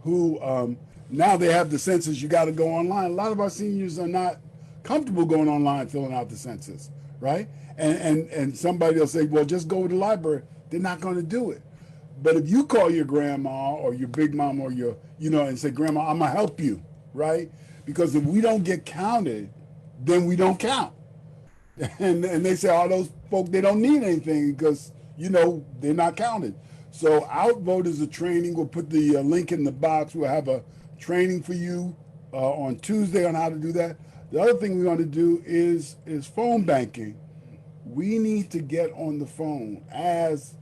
who now they have the census. You got to go online. A lot of our seniors are not comfortable going online filling out the census, right? And somebody will say, well, just go to the library. They're not going to do it. But if you call your grandma or your big mom or your, and say, Grandma, I'm gonna help you, right? Because if we don't get counted, then we don't count. And they say, all those folk, they don't need anything because, they're not counted. So Outvote is a training. We'll put the link in the box. We'll have a training for you on Tuesday on how to do that. The other thing we want to do is phone banking. We need to get on the phone as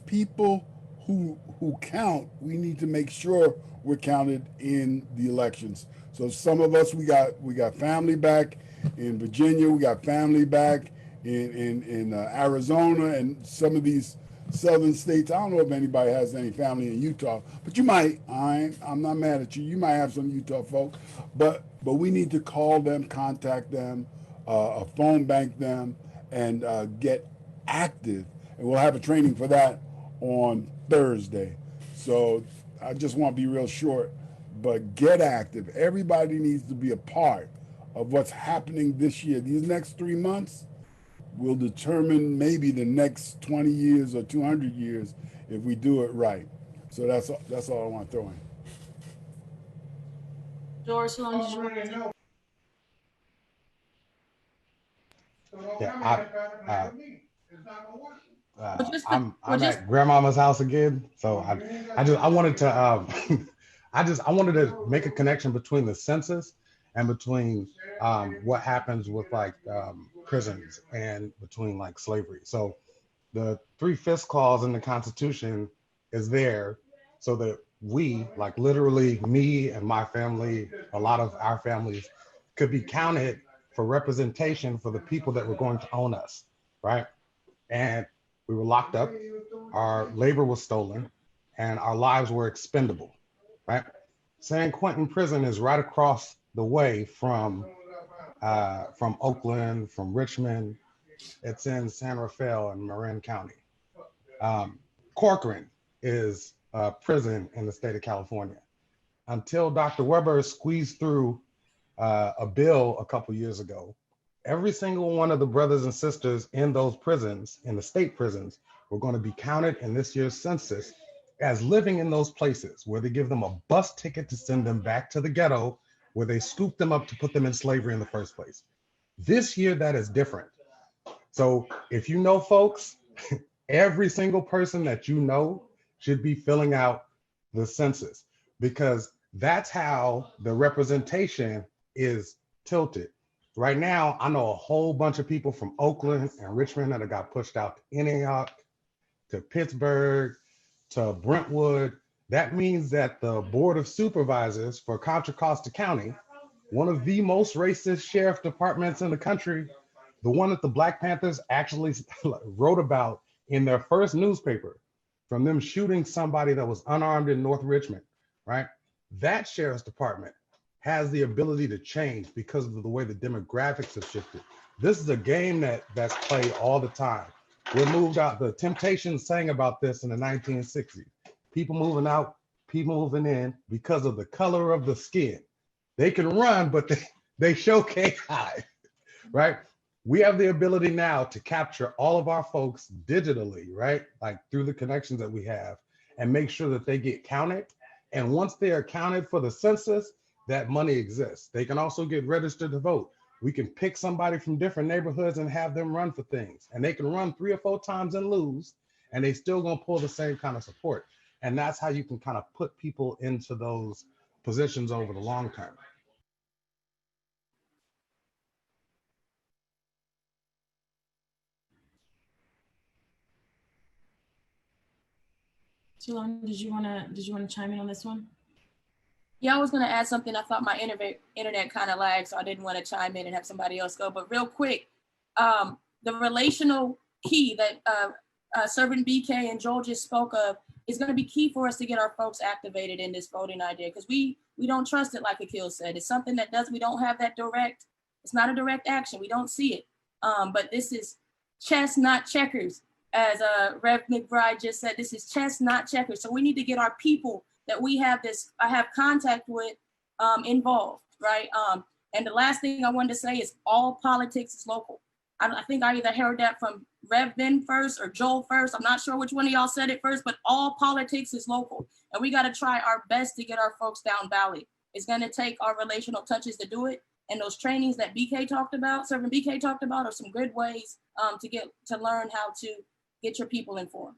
people who count. We need to make sure we're counted in the elections. So some of us, we got family back in Virginia. We got family back in Arizona and some of these southern states. I don't know if anybody has any family in Utah, but you might. I'm not mad at you. You might have some Utah folk, but we need to call them, contact them, phone bank them, and get active. And we'll have a training for that on Thursday. So I just want to be real short, but get active. Everybody needs to be a part of what's happening this year. These next 3 months will determine maybe the next 20 years or 200 years if we do it right. So that's all I want to throw in. George, how long did you want to say? Yeah, I'm at grandmama's house again, so I wanted to I wanted to make a connection between the census and between what happens with prisons and between slavery. So the 3/5 clause in the Constitution is there so that we, literally me and my family, a lot of our families, could be counted for representation for the people that were going to own us, right? And we were locked up, our labor was stolen, and our lives were expendable, right? San Quentin Prison is right across the way from Oakland, from Richmond. It's in San Rafael in Marin County. Corcoran is a prison in the state of California. Until Dr. Weber squeezed through a bill a couple years ago, every single one of the brothers and sisters in those prisons, in the state prisons, were going to be counted in this year's census as living in those places where they give them a bus ticket to send them back to the ghetto where they scooped them up to put them in slavery in the first place. This year, that is different. So if you know folks, every single person that you know should be filling out the census, because that's how the representation is tilted. Right now, I know a whole bunch of people from Oakland and Richmond that got pushed out to Antioch, to Pittsburgh, to Brentwood. That means that the Board of Supervisors for Contra Costa County, one of the most racist sheriff departments in the country, the one that the Black Panthers actually wrote about in their first newspaper, from them shooting somebody that was unarmed in North Richmond, right? That sheriff's department has the ability to change because of the way the demographics have shifted. This is a game that's played all the time. We're moved out. The Temptations sang about this in the 1960s. People moving out, people moving in because of the color of the skin. They can run, but they show can't hide, right? We have the ability now to capture all of our folks digitally, right? Like through the connections that we have, and make sure that they get counted. And once they are counted for the census, that money exists. They can also get registered to vote. We can pick somebody from different neighborhoods and have them run for things. And they can run 3 or 4 times and lose, and they still gonna pull the same kind of support. And that's how you can kind of put people into those positions over the long term. Sloane, did you wanna chime in on this one? Yeah, I was gonna add something. I thought my internet kind of lagged, so I didn't want to chime in and have somebody else go. But real quick, the relational key that Servant BK and Joel just spoke of is going to be key for us to get our folks activated in this voting idea, because we don't trust it, like Akil said. It's something that we don't have that direct. It's not a direct action. We don't see it. But this is chess, not checkers. As Rev McBride just said, this is chess, not checkers. So we need to get our people that I have contact with involved, right? And the last thing I wanted to say is all politics is local. I think I either heard that from Rev Ben first or Joel first. I'm not sure which one of y'all said it first, but all politics is local. And we got to try our best to get our folks down valley. It's going to take our relational touches to do it. And those trainings that BK talked about, Servant BK talked about, are some good ways to learn how to get your people informed.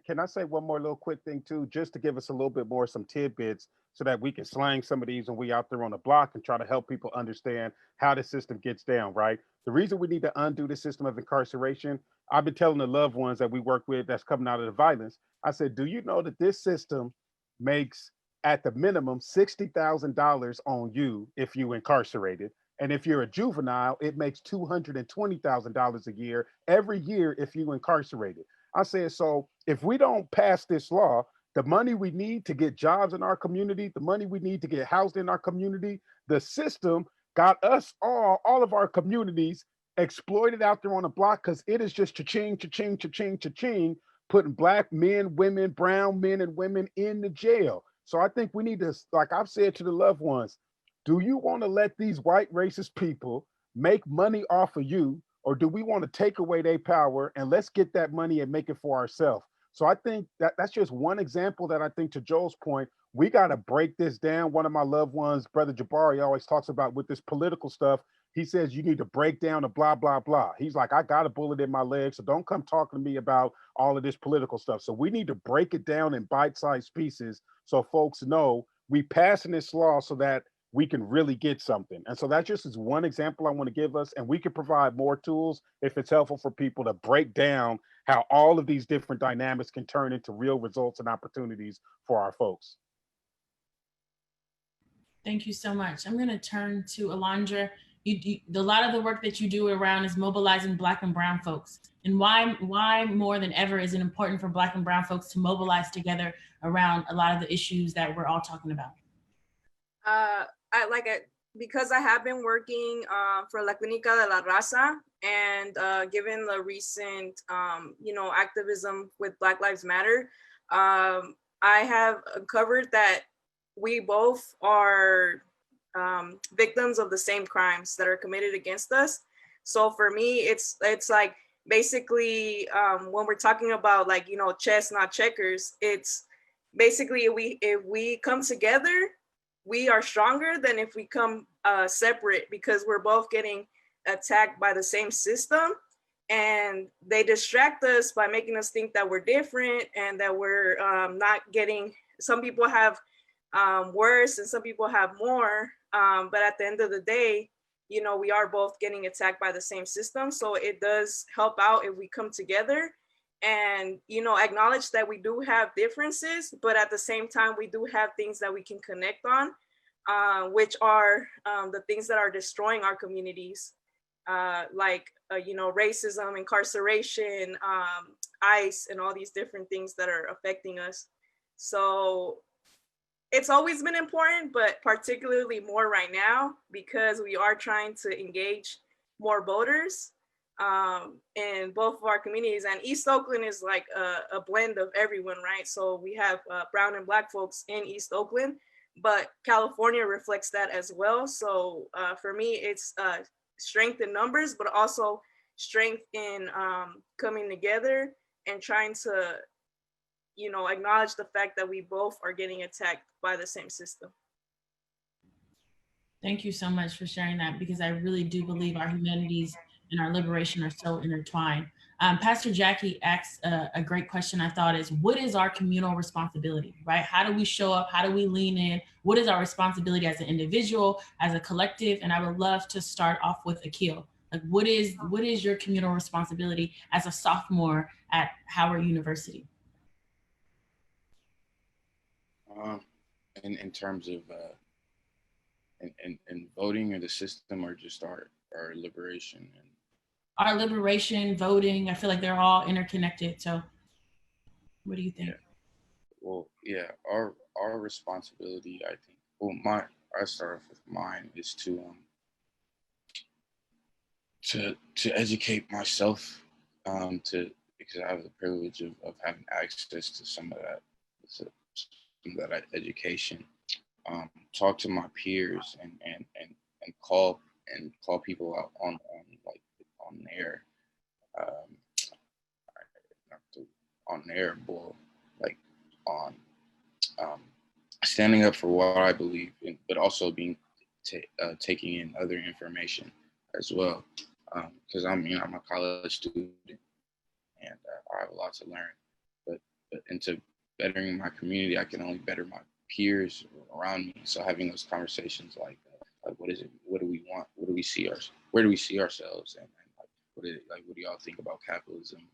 Can I say one more little quick thing too, just to give us a little bit more, some tidbits, so that we can slang some of these when we out there on the block and try to help people understand how the system gets down, right? The reason we need to undo the system of incarceration, I've been telling the loved ones that we work with that's coming out of the violence, I said, do you know that this system makes at the minimum $60,000 on you if you incarcerated? And if you're a juvenile, it makes $220,000 a year every year if you incarcerated. I said, so if we don't pass this law, the money we need to get jobs in our community, the money we need to get housed in our community, the system got us all of our communities exploited out there on the block, because it is just cha-ching, cha-ching, cha-ching, cha-ching, putting Black men, women, brown men and women in the jail. So I think we need to, like I've said to the loved ones, do you want to let these white racist people make money off of you? Or do we want to take away their power and let's get that money and make it for ourselves? So I think that's just one example that I think, to Joel's point, we got to break this down. One of my loved ones, Brother Jabari, always talks about with this political stuff. He says, you need to break down the blah, blah, blah. He's like, I got a bullet in my leg, so don't come talking to me about all of this political stuff. So we need to break it down in bite-sized pieces so folks know we passing this law so that we can really get something. And so that just is one example I want to give us, and we can provide more tools if it's helpful for people to break down how all of these different dynamics can turn into real results and opportunities for our folks. Thank you so much. I'm going to turn to Alondra. A lot of the work that you do around is mobilizing Black and brown folks. And why more than ever is it important for Black and brown folks to mobilize together around a lot of the issues that we're all talking about? Because I have been working for La Clínica de la Raza, and given the recent, activism with Black Lives Matter, I have uncovered that we both are victims of the same crimes that are committed against us. So for me, it's like basically when we're talking about like, chess, not checkers, it's basically if we come together, we are stronger than if we come separate, because we're both getting attacked by the same system, and they distract us by making us think that we're different and that we're not getting, some people have worse and some people have more, but at the end of the day, we are both getting attacked by the same system. So it does help out if we come together and acknowledge that we do have differences, but at the same time we do have things that we can connect on, which are the things that are destroying our communities, like racism, incarceration, ICE, and all these different things that are affecting us. So it's always been important, but particularly more right now, because we are trying to engage more voters in both of our communities. And East Oakland is like a blend of everyone, right? So we have brown and Black folks in East Oakland, but California reflects that as well. So for me, it's strength in numbers, but also strength in coming together and trying to acknowledge the fact that we both are getting attacked by the same system. Thank you so much for sharing that, because I really do believe our humanities and our liberation are so intertwined. Pastor Jackie asked a great question, I thought, is what is our communal responsibility, right? How do we show up? How do we lean in? What is our responsibility as an individual, as a collective? And I would love to start off with Akil. Like, what is your communal responsibility as a sophomore at Howard University? In terms of in voting or the system, or just our liberation? Our liberation, voting, I feel like they're all interconnected. So what do you think? Yeah. Well, yeah, our responsibility, I think, I start off with mine, is to educate myself, because I have the privilege of having access to some of that education. Talk to my peers and call people out on their on their bull, like on standing up for what I believe in, but also being taking in other information as well, because I'm a college student and I have a lot to learn, but into bettering my community, I can only better my peers around me. So having those conversations like what is it? What do we want? What do we see where do we see ourselves? And what do y'all think about capitalism?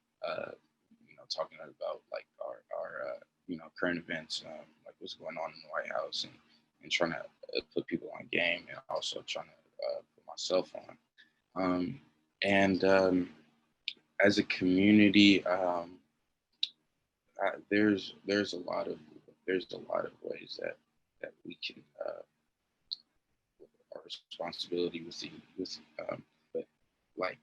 Talking about like our current events, like what's going on in the White House, and trying to put people on game, and also trying to put myself on. As a community, there's a lot of ways that we can our responsibility but like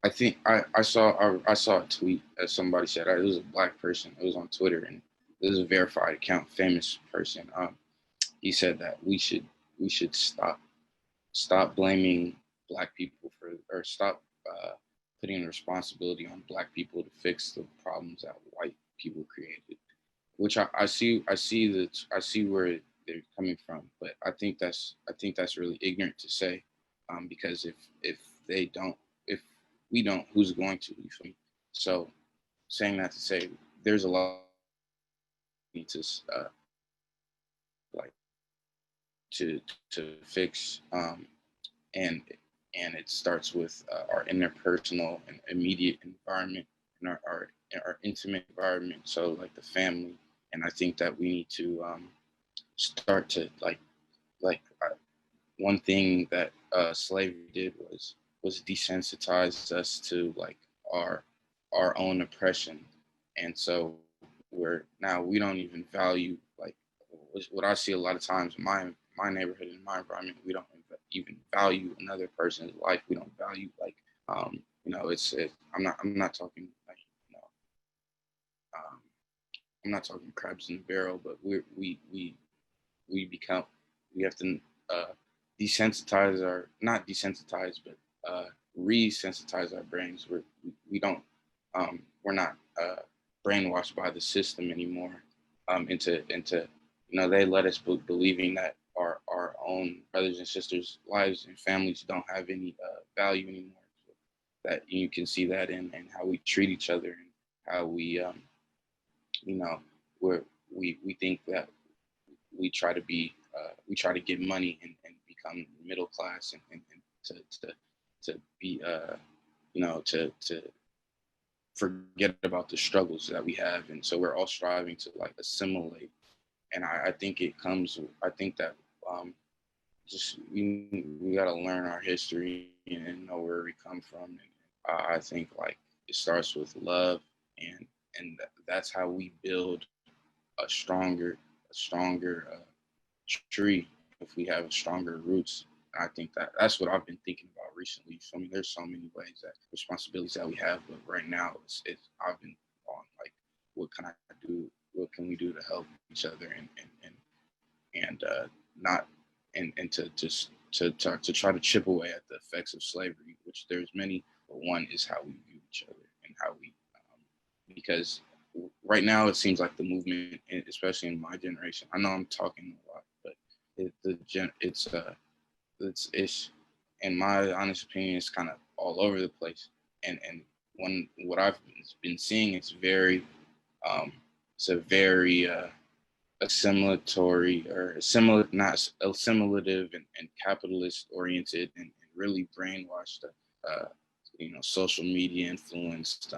I think I saw a tweet that somebody said, it was a Black person, it was on Twitter, and it was a verified account, famous person. He said that we should stop blaming Black people or stop putting the responsibility on Black people to fix the problems that white people created, which I see where they're coming from, but I think that's really ignorant to say, because if we don't, who's going to? You feel me? So saying that to say there's a lot we need to fix, and it starts with our interpersonal and immediate environment and our intimate environment. So like the family, and I think that we need to start to one thing that slavery did was desensitize us to like our own oppression, and so we don't even value like what I see a lot of times in my my neighborhood, in my environment, we don't even value another person's life. We don't value like, you know, I'm not talking like, you know, I'm not talking crabs in the barrel, but we have to desensitize not desensitize, but resensitize our brains. We're not brainwashed by the system anymore, into, you know, they let us believing that our own brothers and sisters' lives and families don't have any value anymore. That you can see that in how we treat each other and how we, you know, we think that we try to get money and become middle class and to be, you know, to forget about the struggles that we have. And so we're all striving to like assimilate. And I think that just we got to learn our history and know where we come from. And I think like it starts with love, and that's how we build a stronger tree, if we have stronger roots. I think that's what I've been thinking about recently. So I mean, there's so many ways that responsibilities that we have, but right now I've been on like, what can I do? What can we do to help each other to try to chip away at the effects of slavery, which there's many, but one is how we view each other and how we, because right now it seems like the movement, especially in my generation, I know I'm talking a lot, but it's in my honest opinion, it's kind of all over the place. And what I've been seeing, it's very assimilatory or not assimilative and capitalist oriented and really brainwashed, you know, social media influenced,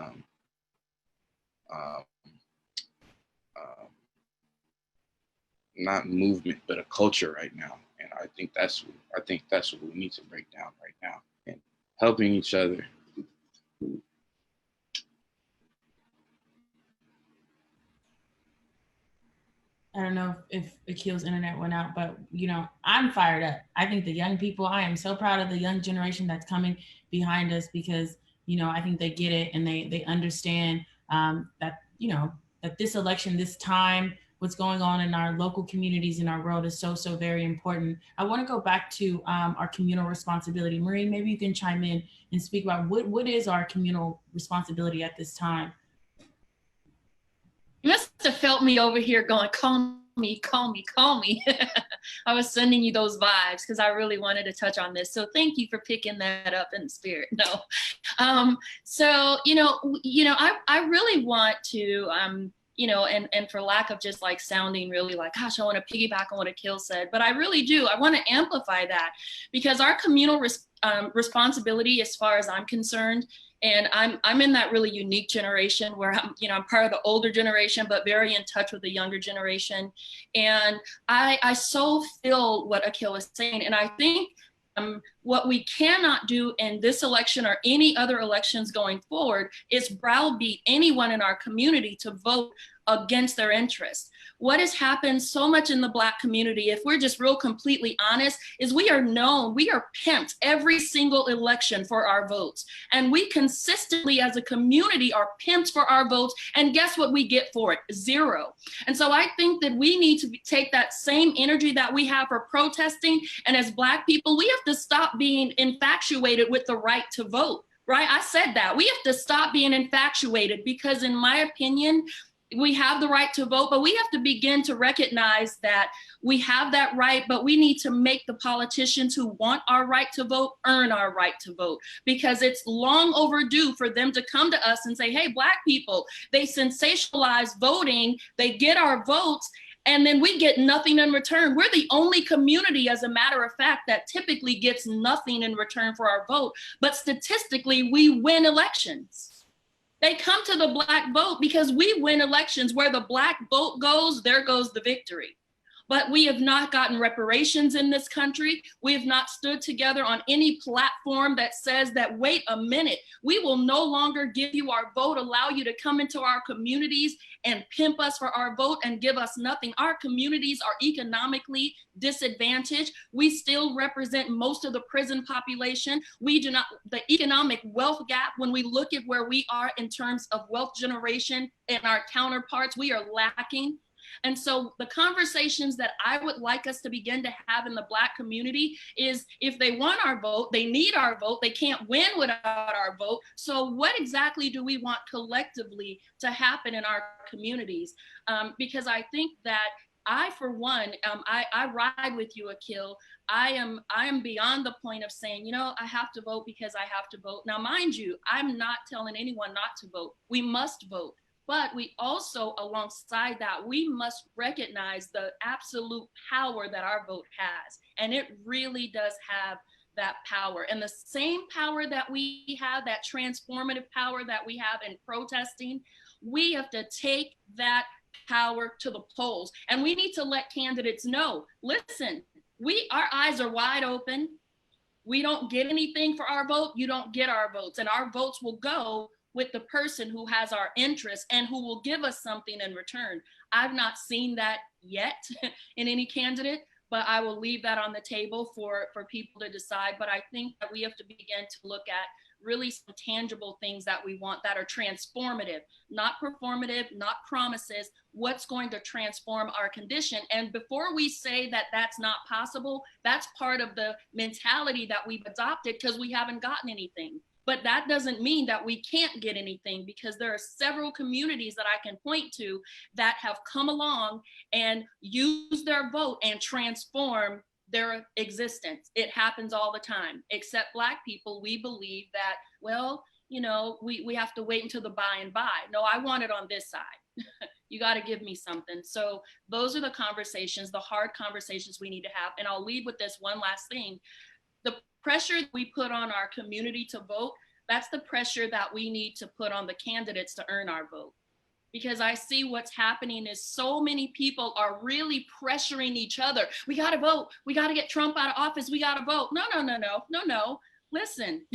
not movement, but a culture right now. And I think that's what we need to break down right now, and helping each other. I don't know if Akil's internet went out, but you know, I'm fired up. I think the young people, I am so proud of the young generation that's coming behind us, because, you know, I think they get it and they understand that, you know, that this election, this time, what's going on in our local communities in our world is so very important. I want to go back to our communal responsibility. Maureen, maybe you can chime in and speak about what is our communal responsibility at this time? You must have felt me over here going, call me, call me, call me. I was sending you those vibes because I really wanted to touch on this. So thank you for picking that up in the spirit. No. So, you know, I really want to, you know, and for lack of just like sounding really like, gosh, I want to piggyback on what Akil said, but I really do. I want to amplify that, because our communal responsibility, as far as I'm concerned, and I'm in that really unique generation where I'm part of the older generation, but very in touch with the younger generation. And I so feel what Akil is saying. And I think what we cannot do in this election or any other elections going forward is browbeat anyone in our community to vote against their interests. What has happened so much in the Black community, if we're just real completely honest, is we are pimped every single election for our votes. And we consistently as a community are pimped for our votes. And guess what we get for it? Zero. And so I think that we need to take that same energy that we have for protesting. And as Black people, we have to stop being infatuated with the right to vote, right? I said that. We have to stop being infatuated, because in my opinion, we have the right to vote, but we have to begin to recognize that we have that right, but we need to make the politicians who want our right to vote earn our right to vote, because it's long overdue for them to come to us and say, hey, Black people, they sensationalize voting, they get our votes, and then we get nothing in return. We're the only community, as a matter of fact, that typically gets nothing in return for our vote, but statistically, we win elections. They come to the Black vote because we win elections. Where the Black vote goes, there goes the victory. but we have not gotten reparations in this country. We have not stood together on any platform that says that, wait a minute, we will no longer give you our vote, allow you to come into our communities and pimp us for our vote and give us nothing. Our communities are economically disadvantaged. We still represent most of the prison population. We do not, the economic wealth gap, when we look at where we are in terms of wealth generation and our counterparts, we are lacking. And so the conversations that I would like us to begin to have in the Black community is, if they want our vote, they need our vote, they can't win without our vote. So what exactly do we want collectively to happen in our communities? Because I think that I, for one, I ride with you, Akil. I am beyond the point of saying, you know, I have to vote because I have to vote. Now, mind you, I'm not telling anyone not to vote. We must vote. But we also, alongside that, we must recognize the absolute power that our vote has. And it really does have that power. And the same power that we have, that transformative power that we have in protesting, we have to take that power to the polls. And we need to let candidates know, listen, our eyes are wide open. We don't get anything for our vote. You don't get our votes. And our votes will go with the person who has our interests and who will give us something in return. I've not seen that yet in any candidate, but I will leave that on the table for people to decide. But I think that we have to begin to look at really some tangible things that we want that are transformative, not performative, not promises, what's going to transform our condition. And before we say that that's not possible, that's part of the mentality that we've adopted because we haven't gotten anything. But that doesn't mean that we can't get anything, because there are several communities that I can point to that have come along and used their vote and transformed their existence. It happens all the time. Except Black people, we believe that, well, you know, we have to wait until the by and by. No, I want it on this side. You got to give me something. So those are the conversations, the hard conversations we need to have. And I'll leave with this one last thing. The pressure we put on our community to vote, that's the pressure that we need to put on the candidates to earn our vote. Because I see what's happening is so many people are really pressuring each other. We got to vote. We got to get Trump out of office. We got to vote. No. Listen,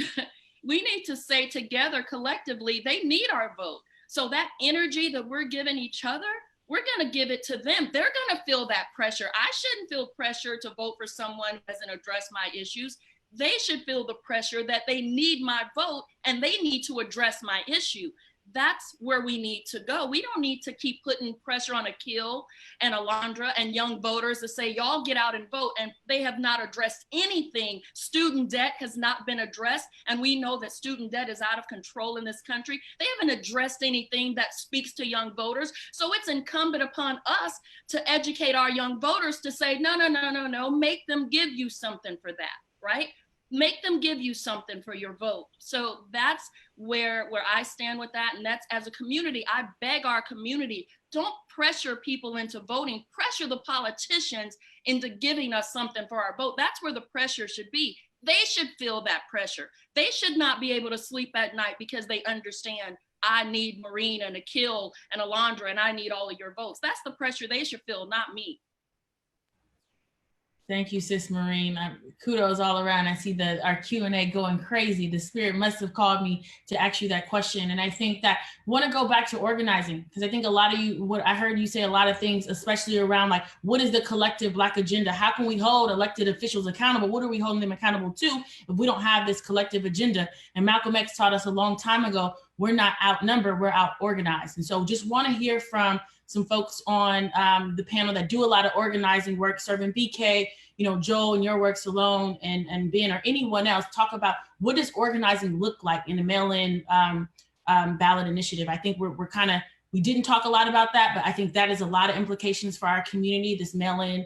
we need to say together collectively, they need our vote. So that energy that we're giving each other, we're going to give it to them. They're going to feel that pressure. I shouldn't feel pressure to vote for someone who doesn't address my issues. They should feel the pressure that they need my vote and they need to address my issue. That's where we need to go. We don't need to keep putting pressure on Akil and Alondra and young voters to say, y'all get out and vote. And they have not addressed anything. Student debt has not been addressed. And we know that student debt is out of control in this country. They haven't addressed anything that speaks to young voters. So it's incumbent upon us to educate our young voters to say, no, make them give you something for that, right? Make them give you something for your vote. So that's where I stand with that. And that's, as a community, I beg our community, don't pressure people into voting, pressure the politicians into giving us something for our vote. That's where the pressure should be. They should feel that pressure. They should not be able to sleep at night because they understand, I need Maureen and Akil and Alondra, and I need all of your votes. That's the pressure they should feel, not me. Thank you, Sis Maureen. Kudos all around. I see our Q&A going crazy. The Spirit must have called me to ask you that question. And I think that I want to go back to organizing, because I think a lot of you, what I heard you say a lot of things, especially around like, what is the collective Black agenda? How can we hold elected officials accountable? What are we holding them accountable to if we don't have this collective agenda? And Malcolm X taught us a long time ago, we're not outnumbered, we're out organized. And so just want to hear from some folks on the panel that do a lot of organizing work, serving BK, Joel and your work, Sloane and Ben, or anyone else, talk about what does organizing look like in the mail-in ballot initiative. I think we didn't talk a lot about that, but I think that is a lot of implications for our community, this mail-in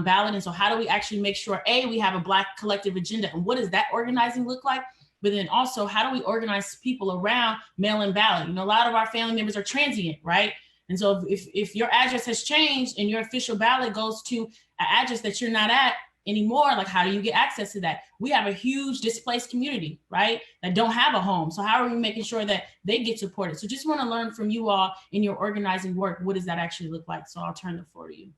ballot. And so how do we actually make sure, A, we have a Black collective agenda, and what does that organizing look like? But then also, how do we organize people around mail-in ballot? A lot of our family members are transient, right? And so if your address has changed and your official ballot goes to an address that you're not at anymore, like how do you get access to that? We have a huge displaced community, right, that don't have a home. So how are we making sure that they get supported? So just want to learn from you all in your organizing work, what does that actually look like? So I'll turn the floor to you.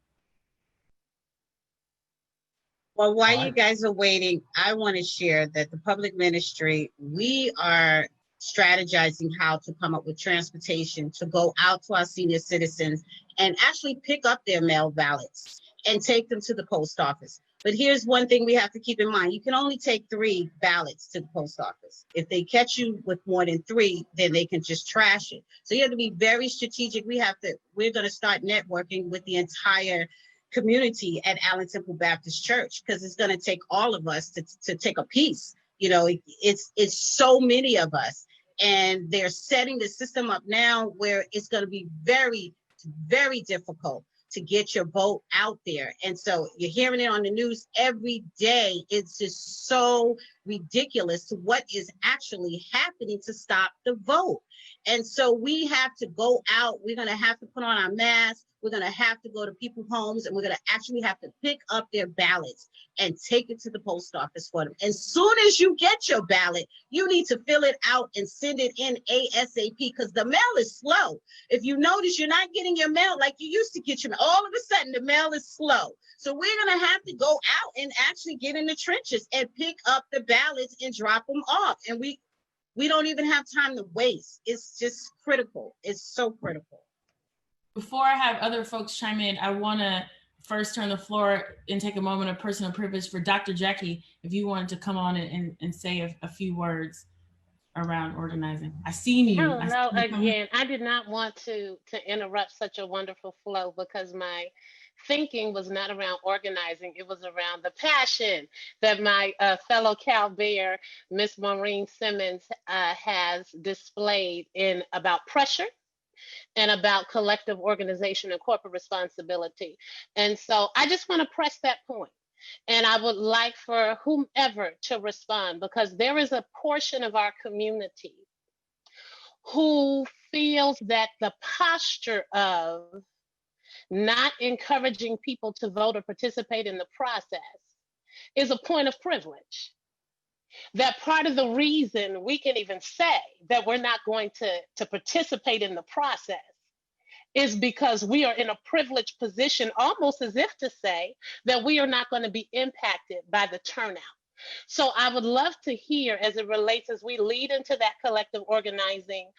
Well, while All you right. guys are waiting, I want to share that the public ministry, we are strategizing how to come up with transportation to go out to our senior citizens and actually pick up their mail ballots and take them to the post office. But here's one thing we have to keep in mind. You can only take 3 ballots to the post office. If they catch you with more than 3, then they can just trash it. So you have to be very strategic. We're going to start networking with the entire community at Allen Temple Baptist Church, because it's going to take all of us to take a piece. You know, it's so many of us, and they're setting the system up now where it's going to be very, very difficult to get your vote out there. And so you're hearing it on the news every day. It's just so ridiculous to what is actually happening to stop the vote. And so we have to go out. We're going to have to put on our masks. We're going to have to go to people's homes, and we're going to actually have to pick up their ballots and take it to the post office for them. As soon as you get your ballot, you need to fill it out and send it in ASAP, because the mail is slow. If you notice, you're not getting your mail like you used to get your mail. All of a sudden, the mail is slow. So we're going to have to go out and actually get in the trenches and pick up the ballots and drop them off. And we don't even have time to waste. It's just critical. It's so critical. Before I have other folks chime in, I want to first turn the floor and take a moment of personal privilege for Dr. Jackie, if you wanted to come on and say a few words around organizing. I seen you. No, again, I did not want to interrupt such a wonderful flow, because my thinking was not around organizing. It was around the passion that my fellow Cal Bear, Miss Maureen Simmons, has displayed in about pressure and about collective organization and corporate responsibility. And so I just want to press that point. And I would like for whomever to respond, because there is a portion of our community who feels that the posture of not encouraging people to vote or participate in the process is a point of privilege. That part of the reason we can even say that we're not going to participate in the process is because we are in a privileged position, almost as if to say that we are not going to be impacted by the turnout. So I would love to hear, as it relates, as we lead into that collective organizing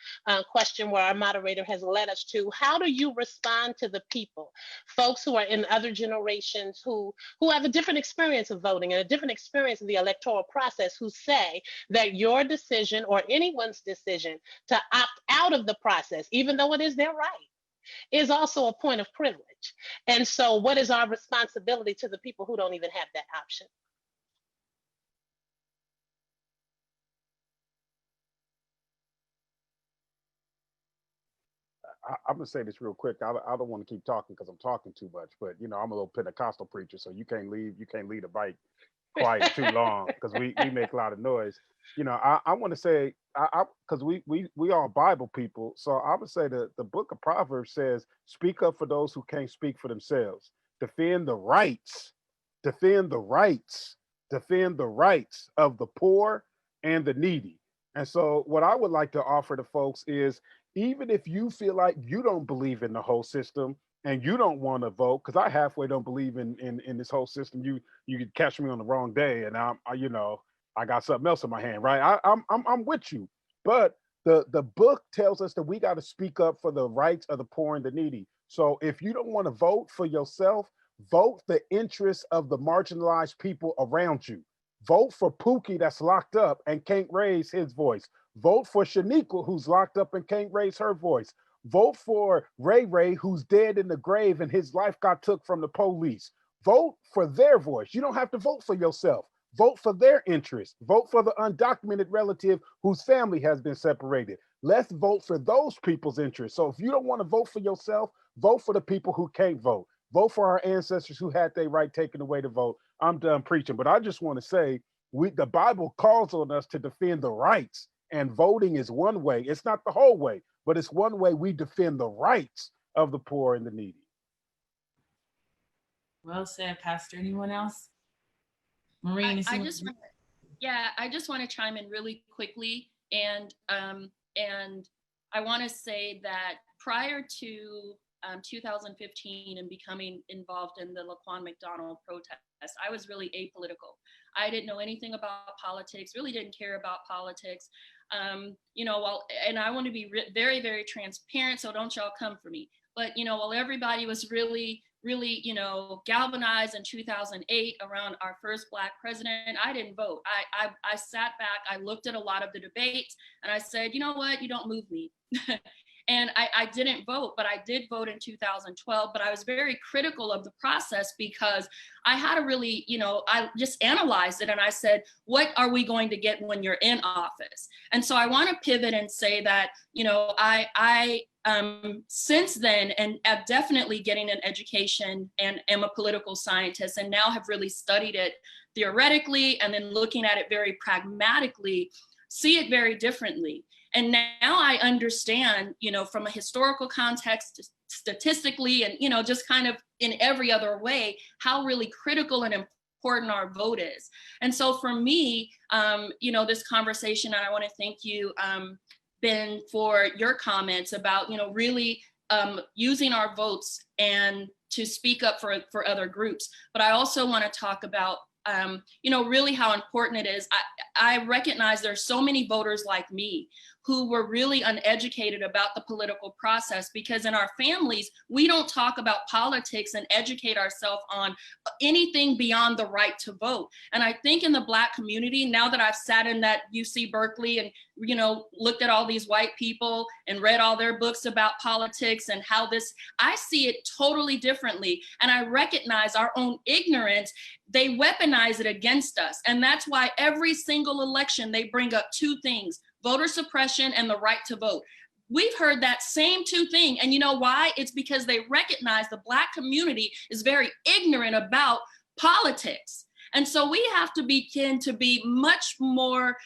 question where our moderator has led us to, how do you respond to the people, folks who are in other generations who have a different experience of voting and a different experience of the electoral process, who say that your decision or anyone's decision to opt out of the process, even though it is their right, is also a point of privilege. And so what is our responsibility to the people who don't even have that option? I'm gonna say this real quick. I don't want to keep talking because I'm talking too much, but you know I'm a little Pentecostal preacher, so you can't lead a bike quiet too long because we make a lot of noise. You know, I want to say because we are Bible people, so I would say the book of Proverbs says, "Speak up for those who can't speak for themselves. Defend the rights, defend the rights, defend the rights of the poor and the needy." And so, what I would like to offer to folks is, even if you feel like you don't believe in the whole system and you don't want to vote, because I halfway don't believe in this whole system. You could catch me on the wrong day, and I got something else in my hand, right? I'm with you, but the book tells us that we got to speak up for the rights of the poor and the needy. So if you don't want to vote for yourself, vote the interests of the marginalized people around you. Vote for Pookie that's locked up and can't raise his voice. Vote for Shaniqua, who's locked up and can't raise her voice. Vote for Ray Ray, who's dead in the grave and his life got took from the police. Vote for their voice. You don't have to vote for yourself. Vote for their interests. Vote for the undocumented relative whose family has been separated. Let's vote for those people's interests. So if you don't want to vote for yourself, vote for the people who can't vote. Vote for our ancestors who had their right taken away to vote. I'm done preaching, but I just want to say the Bible calls on us to defend the rights, and voting is one way. It's not the whole way, but it's one way we defend the rights of the poor and the needy. Well said, Pastor. Anyone else? Maureen, I just want to chime in really quickly, and I want to say that prior to 2015 and becoming involved in the Laquan McDonald protest, I was really apolitical. I didn't know anything about politics, really didn't care about politics. You know, and I want to be very, very transparent, so don't y'all come for me. But, you know, while everybody was really, you know, galvanized in 2008 around our first Black president, I didn't vote. I sat back, I looked at a lot of the debates, and I said, you know what, you don't move me. And I didn't vote, but I did vote in 2012. But I was very critical of the process because I had to really, you know, I just analyzed it and I said, what are we going to get when you're in office? And so I want to pivot and say that, you know, I since then, and am definitely getting an education and am a political scientist, and now have really studied it theoretically and then looking at it very pragmatically, see it very differently. And now I understand, you know, from a historical context, statistically, and, you know, just kind of in every other way, how really critical and important our vote is. And so for me, you know, this conversation, and I want to thank you, Ben, for your comments about, you know, really using our votes and to speak up for other groups. But I also want to talk about, you know, really how important it is. I recognize there's so many voters like me who were really uneducated about the political process, because in our families, we don't talk about politics and educate ourselves on anything beyond the right to vote. And I think in the Black community, now that I've sat in that UC Berkeley and, you know, looked at all these white people and read all their books about politics and how this, I see it totally differently. And I recognize our own ignorance. They weaponize it against us. And that's why every single election, they bring up two things: voter suppression and the right to vote. We've heard that same two things. And you know why? It's because they recognize the Black community is very ignorant about politics. And so we have to begin to be much more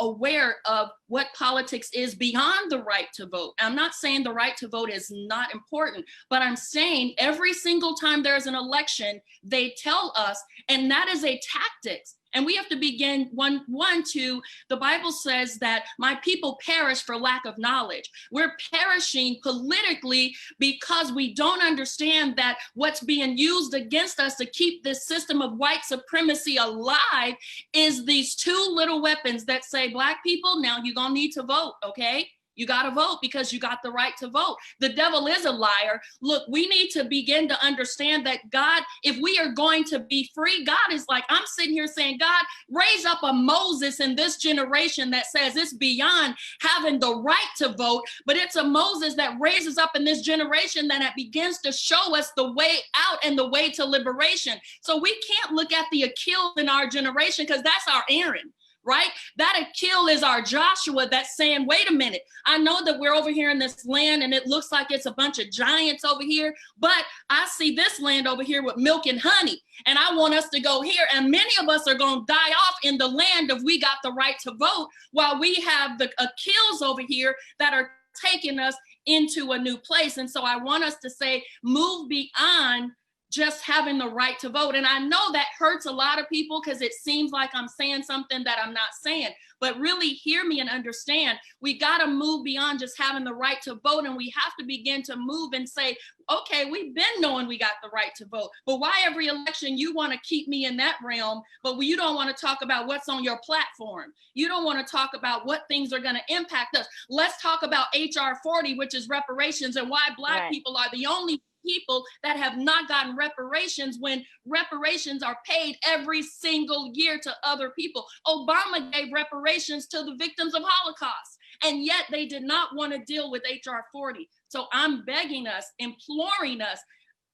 aware of what politics is beyond the right to vote. I'm not saying the right to vote is not important, but I'm saying every single time there's an election, they tell us, and that is a tactic. And we have to begin the Bible says that my people perish for lack of knowledge. We're perishing politically because we don't understand that what's being used against us to keep this system of white supremacy alive is these two little weapons that say, Black people, now you're gonna need to vote, okay? You got to vote because you got the right to vote. The devil is a liar. Look, we need to begin to understand that God, if we are going to be free, God is like, I'm sitting here saying, God, raise up a Moses in this generation that says it's beyond having the right to vote, but it's a Moses that raises up in this generation that begins to show us the way out and the way to liberation. So we can't look at the Akil in our generation because that's our Aaron. Right? That Akil is our Joshua that's saying, wait a minute, I know that we're over here in this land and it looks like it's a bunch of giants over here, but I see this land over here with milk and honey, and I want us to go here. And many of us are going to die off in the land if we got the right to vote, while we have the Akils over here that are taking us into a new place. And so I want us to say, move beyond just having the right to vote. And I know that hurts a lot of people because it seems like I'm saying something that I'm not saying, but really hear me and understand. We got to move beyond just having the right to vote. And we have to begin to move and say, okay, we've been knowing we got the right to vote, but why every election you want to keep me in that realm, but you don't want to talk about what's on your platform. You don't want to talk about what things are going to impact us. Let's talk about HR 40, which is reparations, and why Black people are the only people that have not gotten reparations when reparations are paid every single year to other people. Obama gave reparations to the victims of Holocaust, and yet they did not want to deal with HR 40. So I'm begging us, imploring us,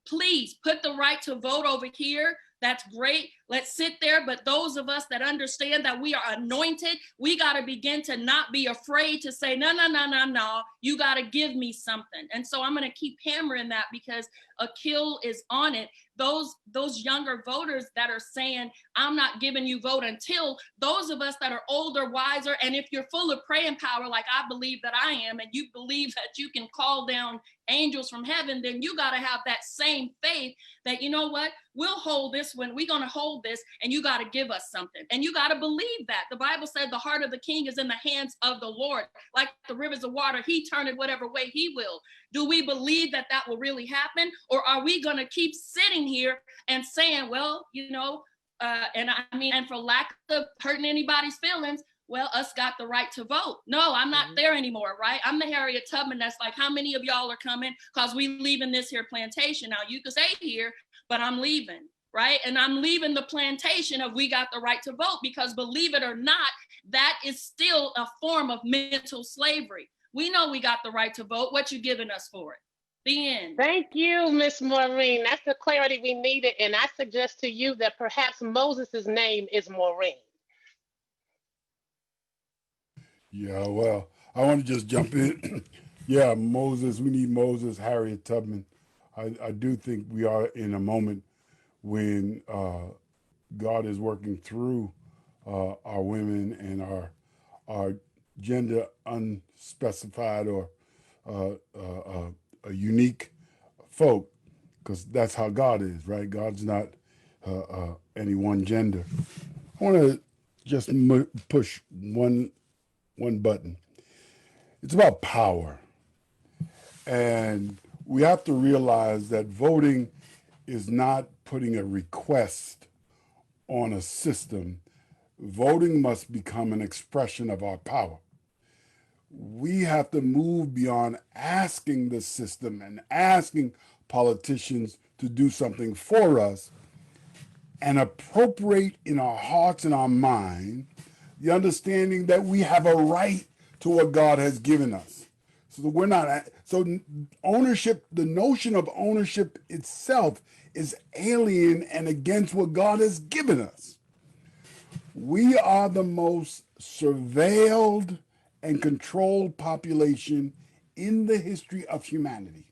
please put the right to vote over here. That's great. Let's sit there. But those of us that understand that we are anointed, we got to begin to not be afraid to say, no, you got to give me something. And so I'm going to keep hammering that because Akil is on it. those younger voters that are saying, I'm not giving you vote until those of us that are older, wiser, and if you're full of praying power, like I believe that I am, and you believe that you can call down angels from heaven, then you got to have that same faith that, you know what, we'll hold this when we're going to hold this, and you got to give us something. And you got to believe that. The Bible said the heart of the king is in the hands of the Lord. Like the rivers of water, he turn it whatever way he will. Do we believe that that will really happen? Or are we going to keep sitting here and saying, well, you know, and I mean, and for lack of hurting anybody's feelings, well, us got the right to vote. No, I'm not there anymore, right? I'm the Harriet Tubman that's like, how many of y'all are coming? Because we leaving this here plantation. Now, you can stay here, but I'm leaving, right? And I'm leaving the plantation of we got the right to vote, because believe it or not, that is still a form of mental slavery. We know we got the right to vote. What you giving us for it? The end. Thank you, Miss Maureen. That's the clarity we needed. And I suggest to you that perhaps Moses's name is Maureen. Yeah, well, I want to just jump in. Yeah, Moses, we need Moses, Harriet Tubman. I do think we are in a moment when God is working through our women and our gender unspecified or a unique folk, because that's how God is, right? God's not any one gender. I want to just push one button. It's about power. And we have to realize that voting is not putting a request on a system. Voting must become an expression of our power. We have to move beyond asking the system and asking politicians to do something for us and appropriate in our hearts and our mind the understanding that we have a right to what God has given us. So we're not, so ownership, the notion of ownership itself is alien and against what God has given us. We are the most surveilled and controlled population in the history of humanity.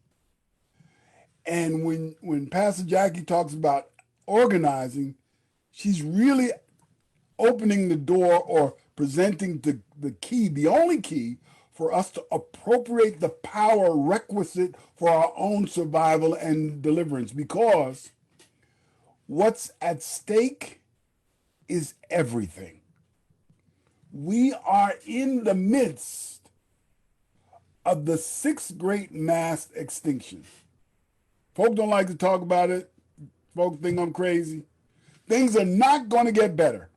And when Pastor Jackie talks about organizing, she's really opening the door or presenting the key, the only key for us to appropriate the power requisite for our own survival and deliverance, because what's at stake is everything. We are in the midst of the sixth great mass extinction. Folk don't like to talk about it. Folk think I'm crazy. Things are not going to get better.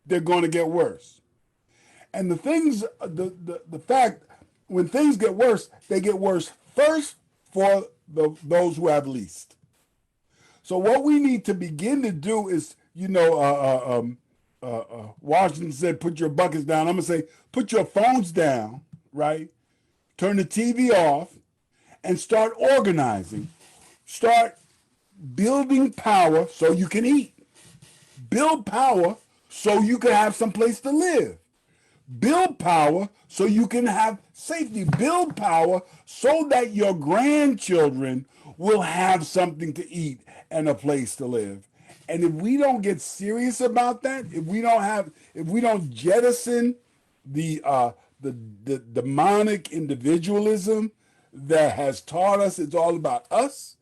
They're going to get worse. And the fact, when things get worse, they get worse first for those who have least. So what we need to begin to do is, Washington said, put your buckets down. I'm going to say, put your phones down, right? Turn the TV off and start organizing. Start building power so you can eat. Build power so you can have some place to live. Build power so you can have safety. Build power so that your grandchildren will have something to eat and a place to live. And if we don't get serious about that, if we don't jettison the demonic individualism that has taught us it's all about us,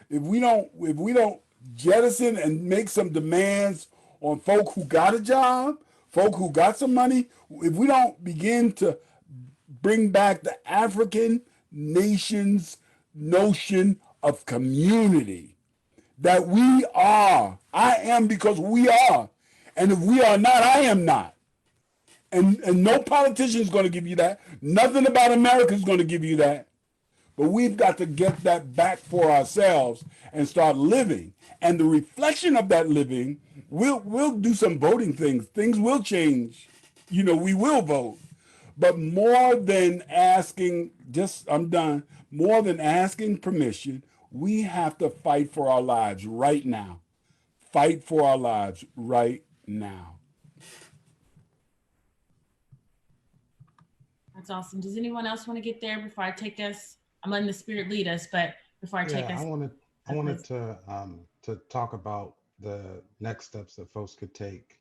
if we don't jettison and make some demands on folk who got a job, folk who got some money, if we don't begin to bring back the African nation's notion of community, that we are, I am because we are, and if we are not, I am not. And no politician is going to give you that. Nothing about America is going to give you that. But we've got to get that back for ourselves and start living. And the reflection of that living, we'll do some voting things. Things will change. We will vote. But more than asking, more than asking permission, we have to fight for our lives right now. Fight for our lives right now. That's awesome. Does anyone else want to get there before I take us? I'm letting the Spirit lead us, but before I take us. I wanted to to talk about the next steps that folks could take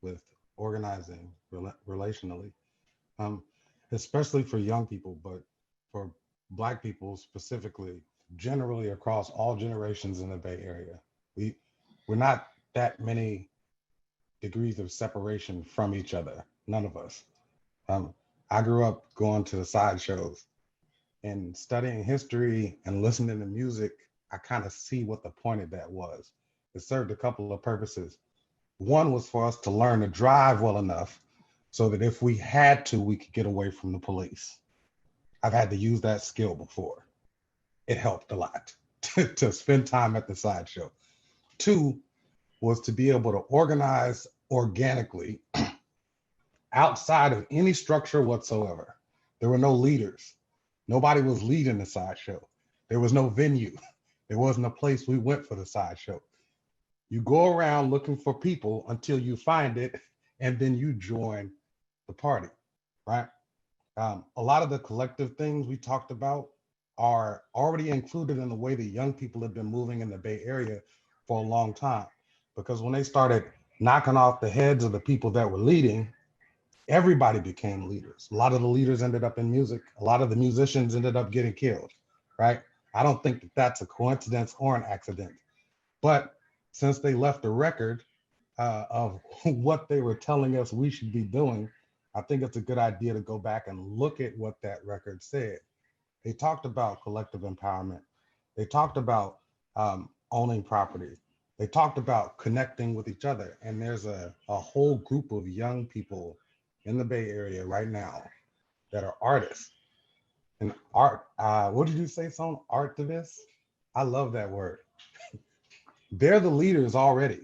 with organizing relationally, especially for young people, but for Black people specifically, generally across all generations in the Bay Area. We're not that many degrees of separation from each other, none of us. I grew up going to the sideshows and studying history and listening to music. I kind of see what the point of that was. It served a couple of purposes. One was for us to learn to drive well enough so that if we had to, we could get away from the police. I've had to use that skill before. It helped a lot to spend time at the sideshow. Two was to be able to organize organically outside of any structure whatsoever. There were no leaders. Nobody was leading the sideshow. There was no venue. There wasn't a place we went for the sideshow. You go around looking for people until you find it, and then you join the party, right? A lot of the collective things we talked about are already included in the way that young people have been moving in the Bay Area for a long time. Because when they started knocking off the heads of the people that were leading, everybody became leaders. A lot of the leaders ended up in music. A lot of the musicians ended up getting killed, right? I don't think that that's a coincidence or an accident. But since they left a record of what they were telling us we should be doing, I think it's a good idea to go back and look at what that record said. They talked about collective empowerment. They talked about owning property. They talked about connecting with each other. And there's a whole group of young people in the Bay Area right now that are artists and art. What did you say, Sloane? Artivists? I love that word. They're the leaders already.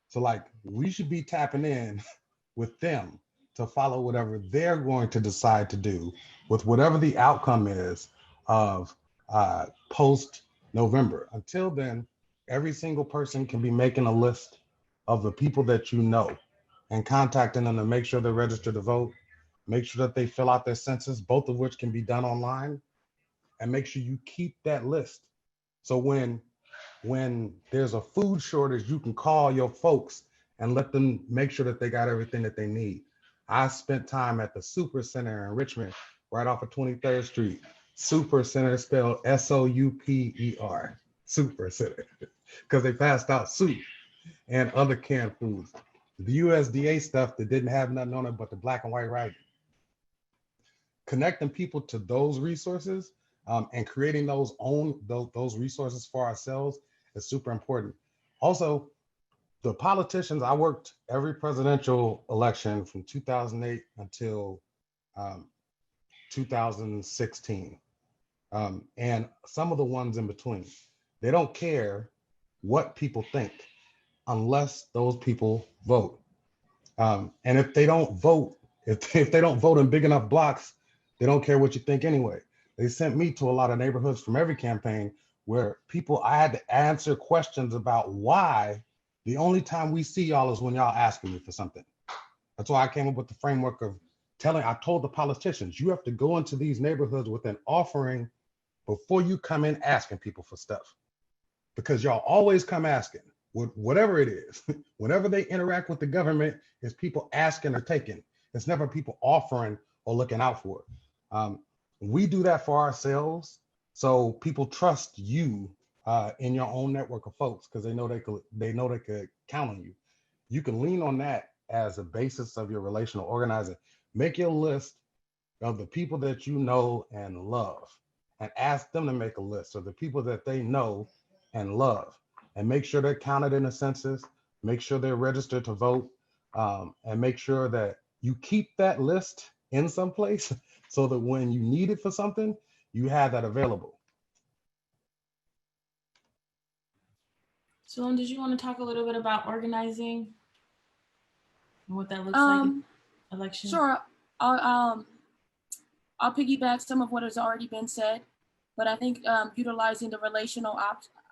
So like we should be tapping in with them to follow whatever they're going to decide to do with whatever the outcome is of post-November. Until then, every single person can be making a list of the people that you know and contacting them to make sure they're registered to vote, make sure that they fill out their census, both of which can be done online, and make sure you keep that list. So when there's a food shortage, you can call your folks and let them make sure that they got everything that they need. I spent time at the Super Center in Richmond, right off of 23rd Street. Super Center spelled S-O-U-P-E-R, Super Center, because they passed out soup and other canned foods. The USDA stuff that didn't have nothing on it but the black and white writing. Connecting people to those resources and creating those resources for ourselves is super important. Also, the politicians, I worked every presidential election from 2008 until 2016. And some of the ones in between. They don't care what people think unless those people vote. And if they don't vote, if they don't vote in big enough blocks, they don't care what you think anyway. They sent me to a lot of neighborhoods from every campaign where I had to answer questions about why the only time we see y'all is when y'all asking me for something. That's why I came up with the framework of I told the politicians, you have to go into these neighborhoods with an offering before you come in asking people for stuff. Because y'all always come asking, whatever it is. Whenever they interact with the government, it's people asking or taking. It's never people offering or looking out for it. We do that for ourselves, so people trust you in your own network of folks because they know they could count on you. You can lean on that as a basis of your relational organizing. Make your list of the people that you know and love, and ask them to make a list of the people that they know and love, and make sure they're counted in the census, make sure they're registered to vote, and make sure that you keep that list in some place so that when you need it for something, you have that available. Sloane, did you want to talk a little bit about organizing and what that looks like in election? Sure. I'll piggyback some of what has already been said, but I think utilizing the relational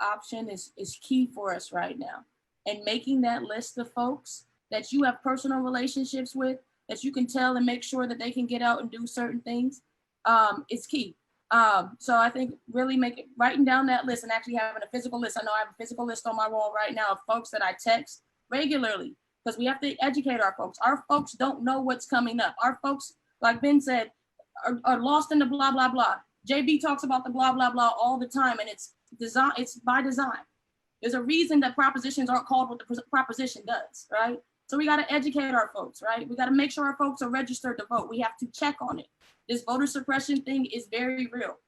option is key for us right now. And making that list of folks that you have personal relationships with, that you can tell and make sure that they can get out and do certain things, is key. So I think really writing down that list and actually having a physical list. I know I have a physical list on my wall right now of folks that I text regularly, because we have to educate our folks. Our folks don't know what's coming up. Our folks, like Ben said, are lost in the blah, blah, blah. JB talks about the blah, blah, blah all the time, and it's by design. There's a reason that propositions aren't called what the proposition does, right? So we got to educate our folks, right? We got to make sure our folks are registered to vote. We have to check on it. This voter suppression thing is very real,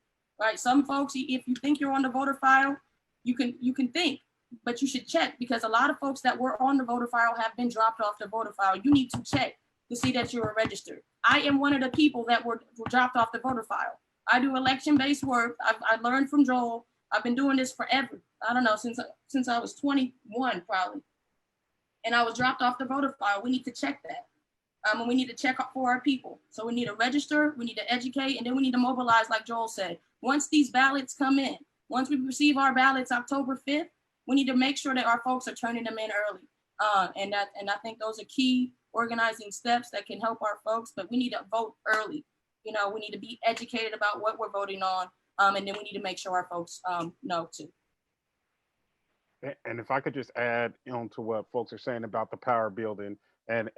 right? Some folks, if you think you're on the voter file, you can think, but you should check, because a lot of folks that were on the voter file have been dropped off the voter file. You need to check to see that you are registered. I am one of the people that were dropped off the voter file. I do election-based work. I learned from Joel. I've been doing this forever. I don't know, since I was 21 probably. And I was dropped off the voter file. We need to check that. And we need to check up for our people. So we need to register, we need to educate, and then we need to mobilize, like Joel said. Once these ballots come in, once we receive our ballots October 5th, we need to make sure that our folks are turning them in early. And I think those are key organizing steps that can help our folks, but we need to vote early. You know, we need to be educated about what we're voting on, and then we need to make sure our folks know too. And if I could just add on to what folks are saying about the power building and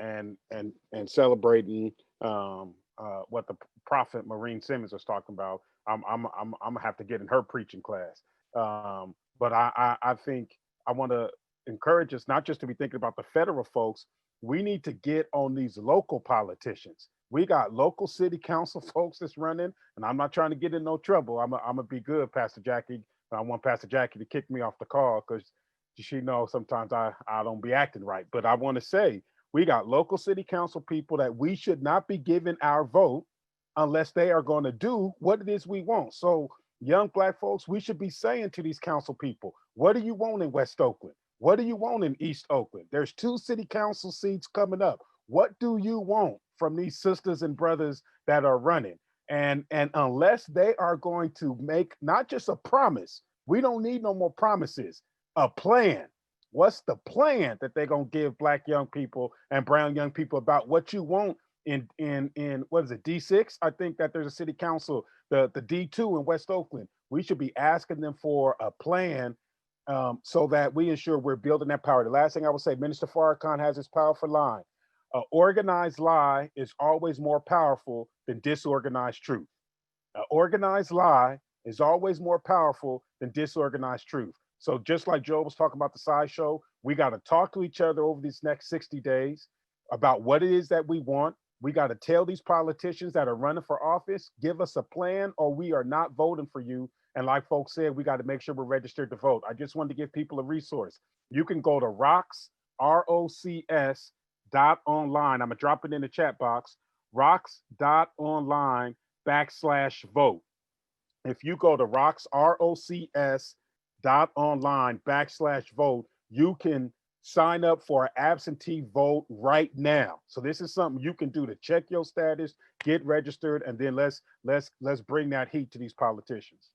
celebrating what the prophet Maureen Simmons was talking about, I'm gonna have to get in her preaching class. But I think I want to encourage us not just to be thinking about the federal folks. We need to get on these local politicians. We got local city council folks that's running, and I'm not trying to get in no trouble. I'm gonna be good, Pastor Jackie. I want Pastor Jackie to kick me off the call, because she knows sometimes I don't be acting right. But I want to say, we got local city council people that we should not be giving our vote unless they are going to do what it is we want. So young Black folks, we should be saying to these council people, what do you want in West Oakland? What do you want in East Oakland? There's 2 city council seats coming up. What do you want from these sisters and brothers that are running? And unless they are going to make not just a promise, we don't need no more promises, a plan. What's the plan that they're going to give Black young people and brown young people about what you want in what is it, D6? I think that there's a city council, the D2 in West Oakland. We should be asking them for a plan, so that we ensure we're building that power. The last thing I would say, Minister Farrakhan has this powerful line: an organized lie is always more powerful than disorganized truth. An organized lie is always more powerful than disorganized truth. So just like Joe was talking about the sideshow, we got to talk to each other over these next 60 days about what it is that we want. We got to tell these politicians that are running for office, give us a plan or we are not voting for you. And like folks said, we got to make sure we're registered to vote. I just wanted to give people a resource. You can go to ROCS, ROCS.online. I'm going to drop it in the chat box, ROCS.online/vote. If you go to ROCS, ROCS.online/vote, you can sign up for an absentee vote right now. So this is something you can do to check your status, get registered, and then let's bring that heat to these politicians.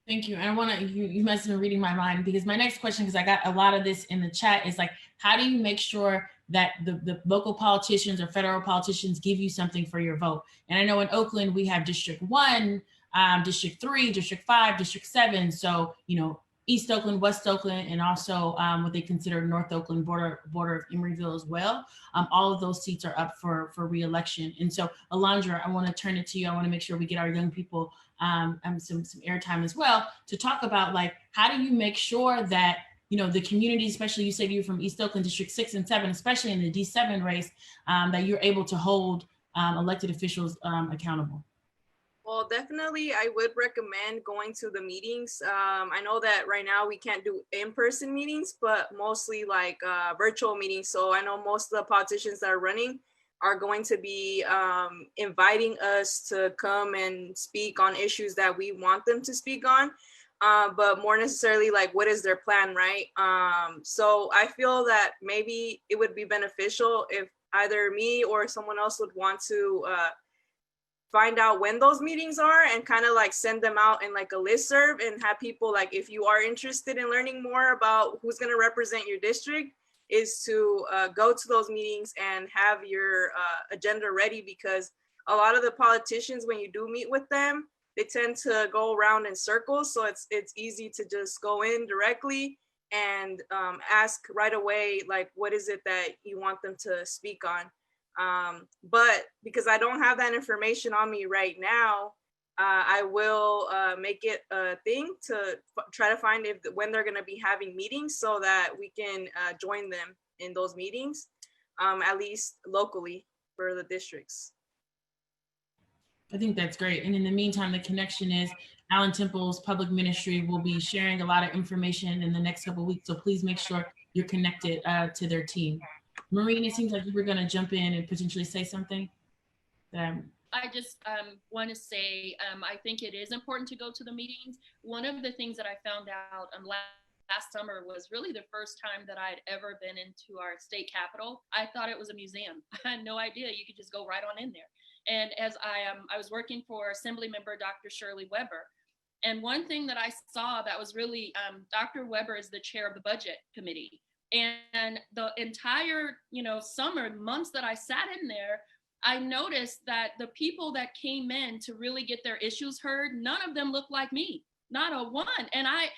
Thank you. And I want to, you must have been reading my mind, because my next question, because I got a lot of this in the chat, is like, how do you make sure that the local politicians or federal politicians give you something for your vote? And I know in Oakland, we have District 1, District 3, District 5, District 7. So, you know, East Oakland, West Oakland, and also what they consider North Oakland, border of Emeryville as well. All of those seats are up for re-election. And so, Alondra, I want to turn it to you. I want to make sure we get our young people some airtime as well to talk about, like, how do you make sure that, you know, the community, especially you said you're from East Oakland, District 6 and 7, especially in the D7 race, that you're able to hold elected officials accountable? Well, definitely, I would recommend going to the meetings. I know that right now we can't do in-person meetings, but mostly like virtual meetings. So I know most of the politicians that are running are going to be inviting us to come and speak on issues that we want them to speak on, but more necessarily, like, what is their plan, right? So I feel that maybe it would be beneficial if either me or someone else would want to find out when those meetings are and kind of like send them out in like a listserv and have people, like, if you are interested in learning more about who's going to represent your district, is to go to those meetings and have your agenda ready, because a lot of the politicians, when you do meet with them, they tend to go around in circles. So it's easy to just go in directly and ask right away, like, what is it that you want them to speak on? But because I don't have that information on me right now, I will make it a thing to try to find when they're going to be having meetings so that we can join them in those meetings, at least locally for the districts. I think that's great. And in the meantime, the connection is Allen Temple's public ministry will be sharing a lot of information in the next couple of weeks. So please make sure you're connected to their team. Maureen, it seems like you were going to jump in and potentially say something. I just want to say, I think it is important to go to the meetings. One of the things that I found out last summer was really the first time that I'd ever been into our state capitol. I thought it was a museum. I had no idea you could just go right on in there. And as I was working for Assembly Member Dr. Shirley Weber, and one thing that I saw that was really, Dr. Weber is the chair of the budget committee. And the entire, summer months that I sat in there, I noticed that the people that came in to really get their issues heard, none of them looked like me, not a one. And I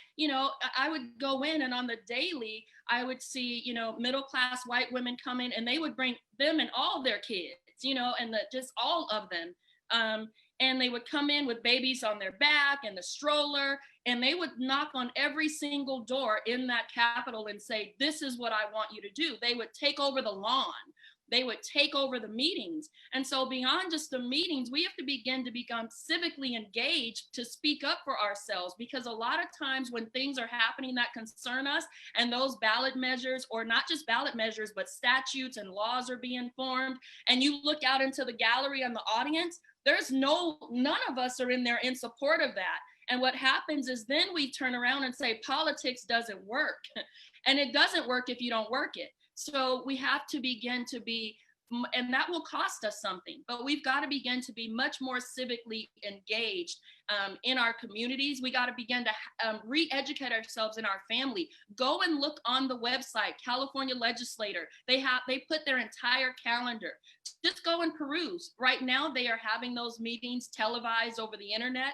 would go in and on the daily, I would see, middle-class white women come in and they would bring them and all their kids, and just all of them. And they would come in with babies on their back and the stroller, and they would knock on every single door in that Capitol and say, this is what I want you to do. They would take over the lawn. They would take over the meetings. And so beyond just the meetings, we have to begin to become civically engaged to speak up for ourselves, because a lot of times when things are happening that concern us and those ballot measures, or not just ballot measures, but statutes and laws are being formed, and you look out into the gallery and the audience, none of us are in there in support of that. And what happens is then we turn around and say, politics doesn't work. And it doesn't work if you don't work it. So we have to begin to be, and that will cost us something, but we've got to begin to be much more civically engaged in our communities. We got to begin to re-educate ourselves in our family. Go and look on the website, California Legislator. They put their entire calendar. Just go and peruse. Right now, they are having those meetings televised over the internet.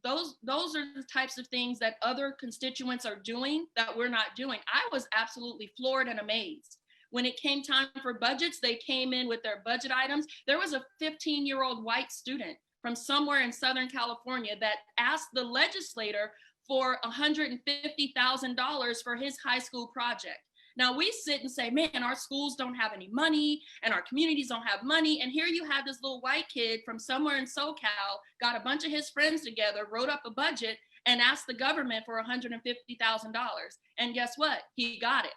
Those are the types of things that other constituents are doing that we're not doing. I was absolutely floored and amazed. When it came time for budgets, they came in with their budget items. There was a 15-year-old white student from somewhere in Southern California that asked the legislator for $150,000 for his high school project. Now we sit and say, man, our schools don't have any money and our communities don't have money. And here you have this little white kid from somewhere in SoCal, got a bunch of his friends together, wrote up a budget and asked the government for $150,000. And guess what? He got it.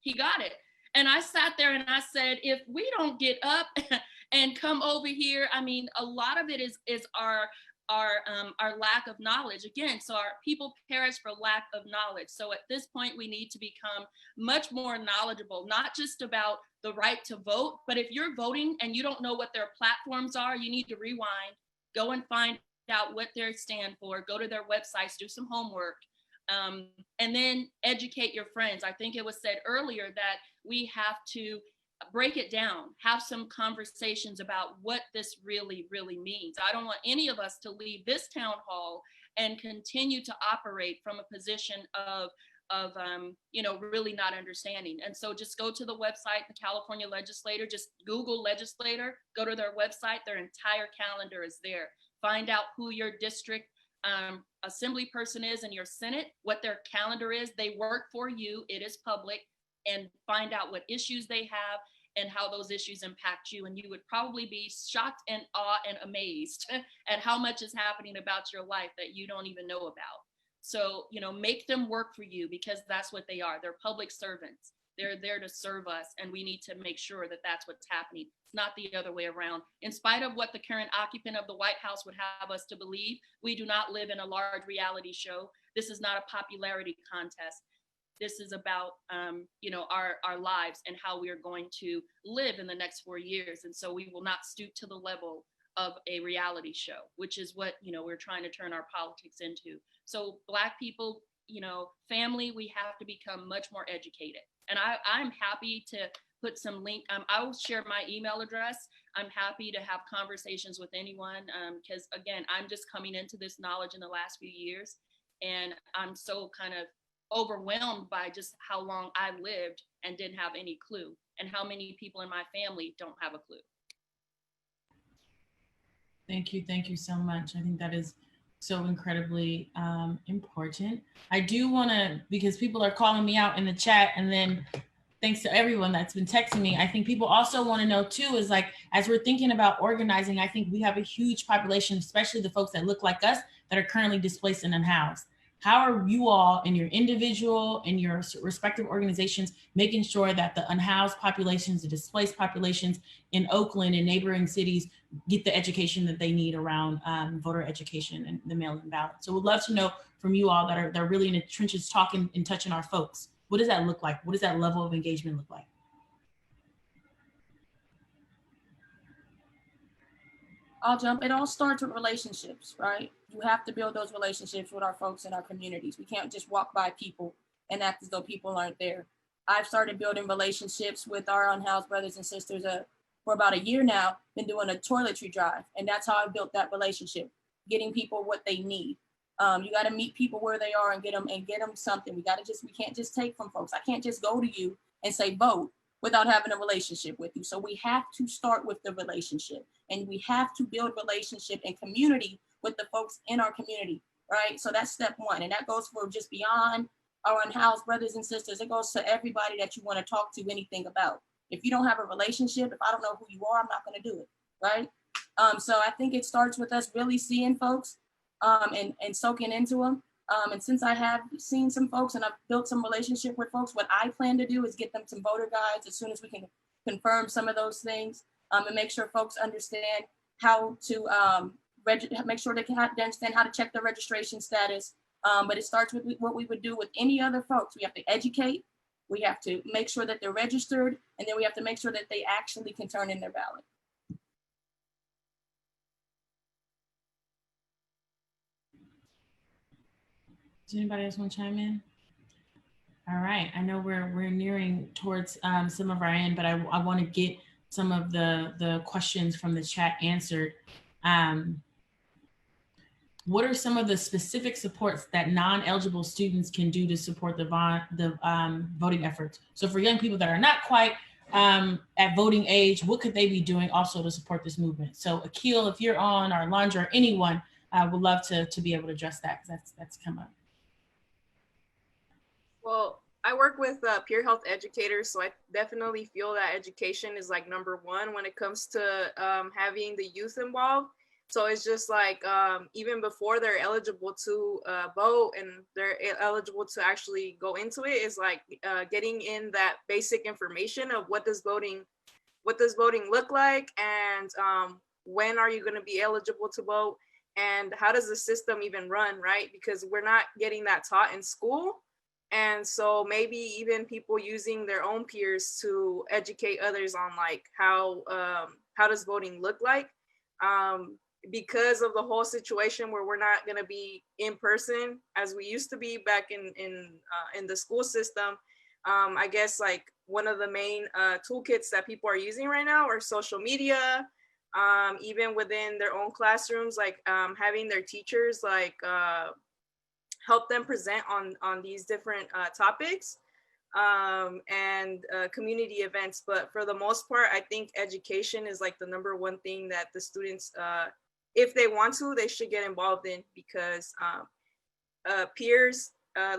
He got it. And I sat there and I said, if we don't get up and come over here, I mean, a lot of it is our lack of knowledge. Again, so our people perish for lack of knowledge. So at this point, we need to become much more knowledgeable, not just about the right to vote, but if you're voting and you don't know what their platforms are, you need to rewind, go and find out what they stand for, go to their websites, do some homework, and then educate your friends. I think it was said earlier that we have to break it down, have some conversations about what this really, really means. I don't want any of us to leave this town hall and continue to operate from a position of really not understanding. And so just go to the website, the California Legislator, just Google legislator, go to their website, their entire calendar is there. Find out who your district assembly person is in your Senate, what their calendar is. They work for you, it is public, and find out what issues they have and how those issues impact you. And you would probably be shocked and awe and amazed at how much is happening about your life that you don't even know about. So, make them work for you, because that's what they are. They're public servants. They're there to serve us, and we need to make sure that that's what's happening. It's not the other way around. In spite of what the current occupant of the White House would have us to believe, we do not live in a large reality show. This is not a popularity contest. This is about, our lives and how we are going to live in the next 4 years. And so we will not stoop to the level of a reality show, which is what, we're trying to turn our politics into. So Black people, family, we have to become much more educated. And I'm happy to put some link. I will share my email address. I'm happy to have conversations with anyone because again, I'm just coming into this knowledge in the last few years, and I'm so kind of overwhelmed by just how long I lived and didn't have any clue, and how many people in my family don't have a clue. Thank you so much. I think that is so incredibly important. I do want to, because people are calling me out in the chat, and then thanks to everyone that's been texting me, I think people also want to know too, is like, as we're thinking about organizing, I think we have a huge population, especially the folks that look like us, that are currently displaced and unhoused. How are you all in your individual and your respective organizations making sure that the unhoused populations, the displaced populations in Oakland and neighboring cities get the education that they need around voter education and the mail-in ballot? So we'd love to know from you all that are really in the trenches talking and touching our folks. What does that look like? What does that level of engagement look like? I'll jump. It all starts with relationships, right? You have to build those relationships with our folks in our communities. We can't just walk by people and act as though people aren't there. I've started building relationships with our unhoused brothers and sisters for about a year now, been doing a toiletry drive. And that's how I built that relationship, getting people what they need. You got to meet people where they are and get them something. We can't just take from folks. I can't just go to you and say vote without having a relationship with you. So we have to start with the relationship, and we have to build relationship and community with the folks in our community, right? So that's step one. And that goes for just beyond our unhoused brothers and sisters. It goes to everybody that you want to talk to anything about. If you don't have a relationship, if I don't know who you are, I'm not going to do it, right? So I think it starts with us really seeing folks and soaking into them. And since I have seen some folks and I've built some relationship with folks, what I plan to do is get them some voter guides as soon as we can confirm some of those things, and make sure folks understand how to make sure they can understand how to check their registration status. But it starts with what we would do with any other folks. We have to educate, we have to make sure that they're registered, and then we have to make sure that they actually can turn in their ballot. Does anybody else want to chime in? All right, I know we're nearing towards some of our end, but I want to get some of the questions from the chat answered. What are some of the specific supports that non-eligible students can do to support the voting efforts? So for young people that are not quite at voting age, what could they be doing also to support this movement? So Akil, if you're on, or Alondra, or anyone, would love to be able to address that, because that's come up. Well, I work with peer health educators, so I definitely feel that education is like number one when it comes to having the youth involved. So it's just like even before they're eligible to vote and they're eligible to actually go into it, is like getting in that basic information of what does voting look like, and when are you going to be eligible to vote, and how does the system even run, right? Because we're not getting that taught in school. And so maybe even people using their own peers to educate others on like how does voting look like, because of the whole situation where we're not going to be in person as we used to be back in the school system. I guess like one of the main toolkits that people are using right now are social media, even within their own classrooms, like having their teachers like help them present on these different topics, and community events. But for the most part, I think education is like the number one thing that the students, if they want to, they should get involved in, because peers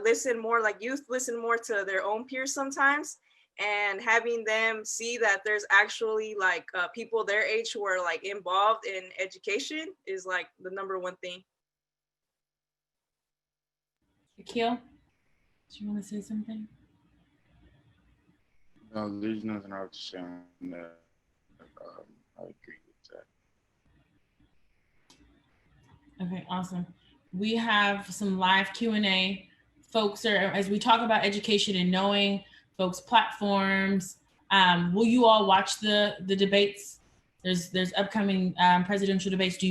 listen more, like youth listen more to their own peers sometimes, and having them see that there's actually like people their age who are like involved in education is like the number one thing. Akil, do you want to say something? No, there's nothing I would say on that. I agree with that. Okay, awesome. We have some live Q&A. Folks are, as we talk about education and knowing folks' platforms, will you all watch the debates? There's upcoming presidential debates.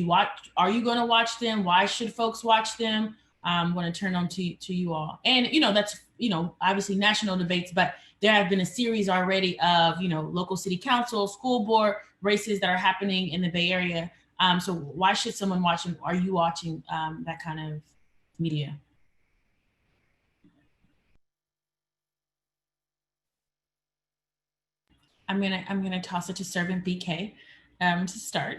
Are you going to watch them? Why should folks watch them? I'm going to turn on to you all. And, that's, obviously national debates, but there have been a series already of, local city council, school board races that are happening in the Bay Area. So why should someone watching, are you watching that kind of media? I'm gonna toss it to Servant BK to start.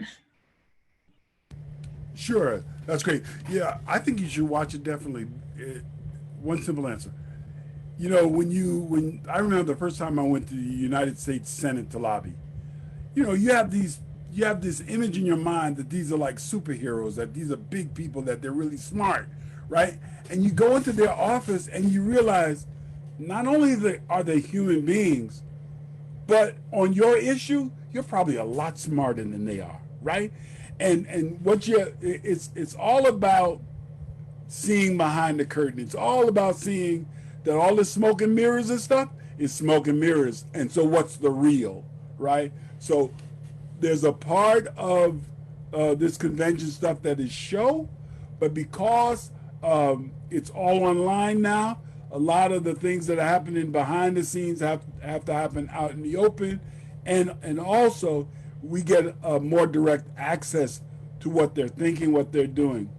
Sure, that's great. Yeah, I think you should watch it definitely. One simple answer. When I remember the first time I went to the United States Senate to lobby, you have this image in your mind that these are like superheroes, that these are big people, that they're really smart, right? And you go into their office and you realize not only are they human beings, but on your issue, you're probably a lot smarter than they are, right? And it's all about seeing behind the curtain. It's all about seeing that all this smoke and mirrors and stuff is smoke and mirrors. And so what's the real, right? So there's a part of this convention stuff that is show, but because it's all online now, a lot of the things that are happening behind the scenes have to happen out in the open, and also we get more direct access to what they're thinking, what they're doing.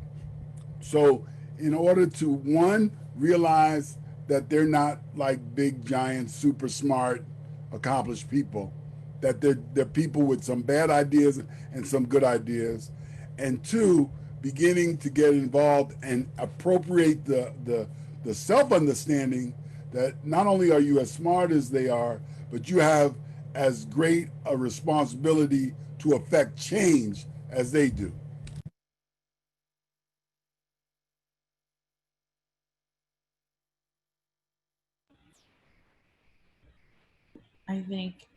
So in order to, one, realize that they're not like big, giant, super smart, accomplished people, that they're people with some bad ideas and some good ideas, and two, beginning to get involved and appropriate the self-understanding that not only are you as smart as they are, but you have as great a responsibility to affect change as they do. I think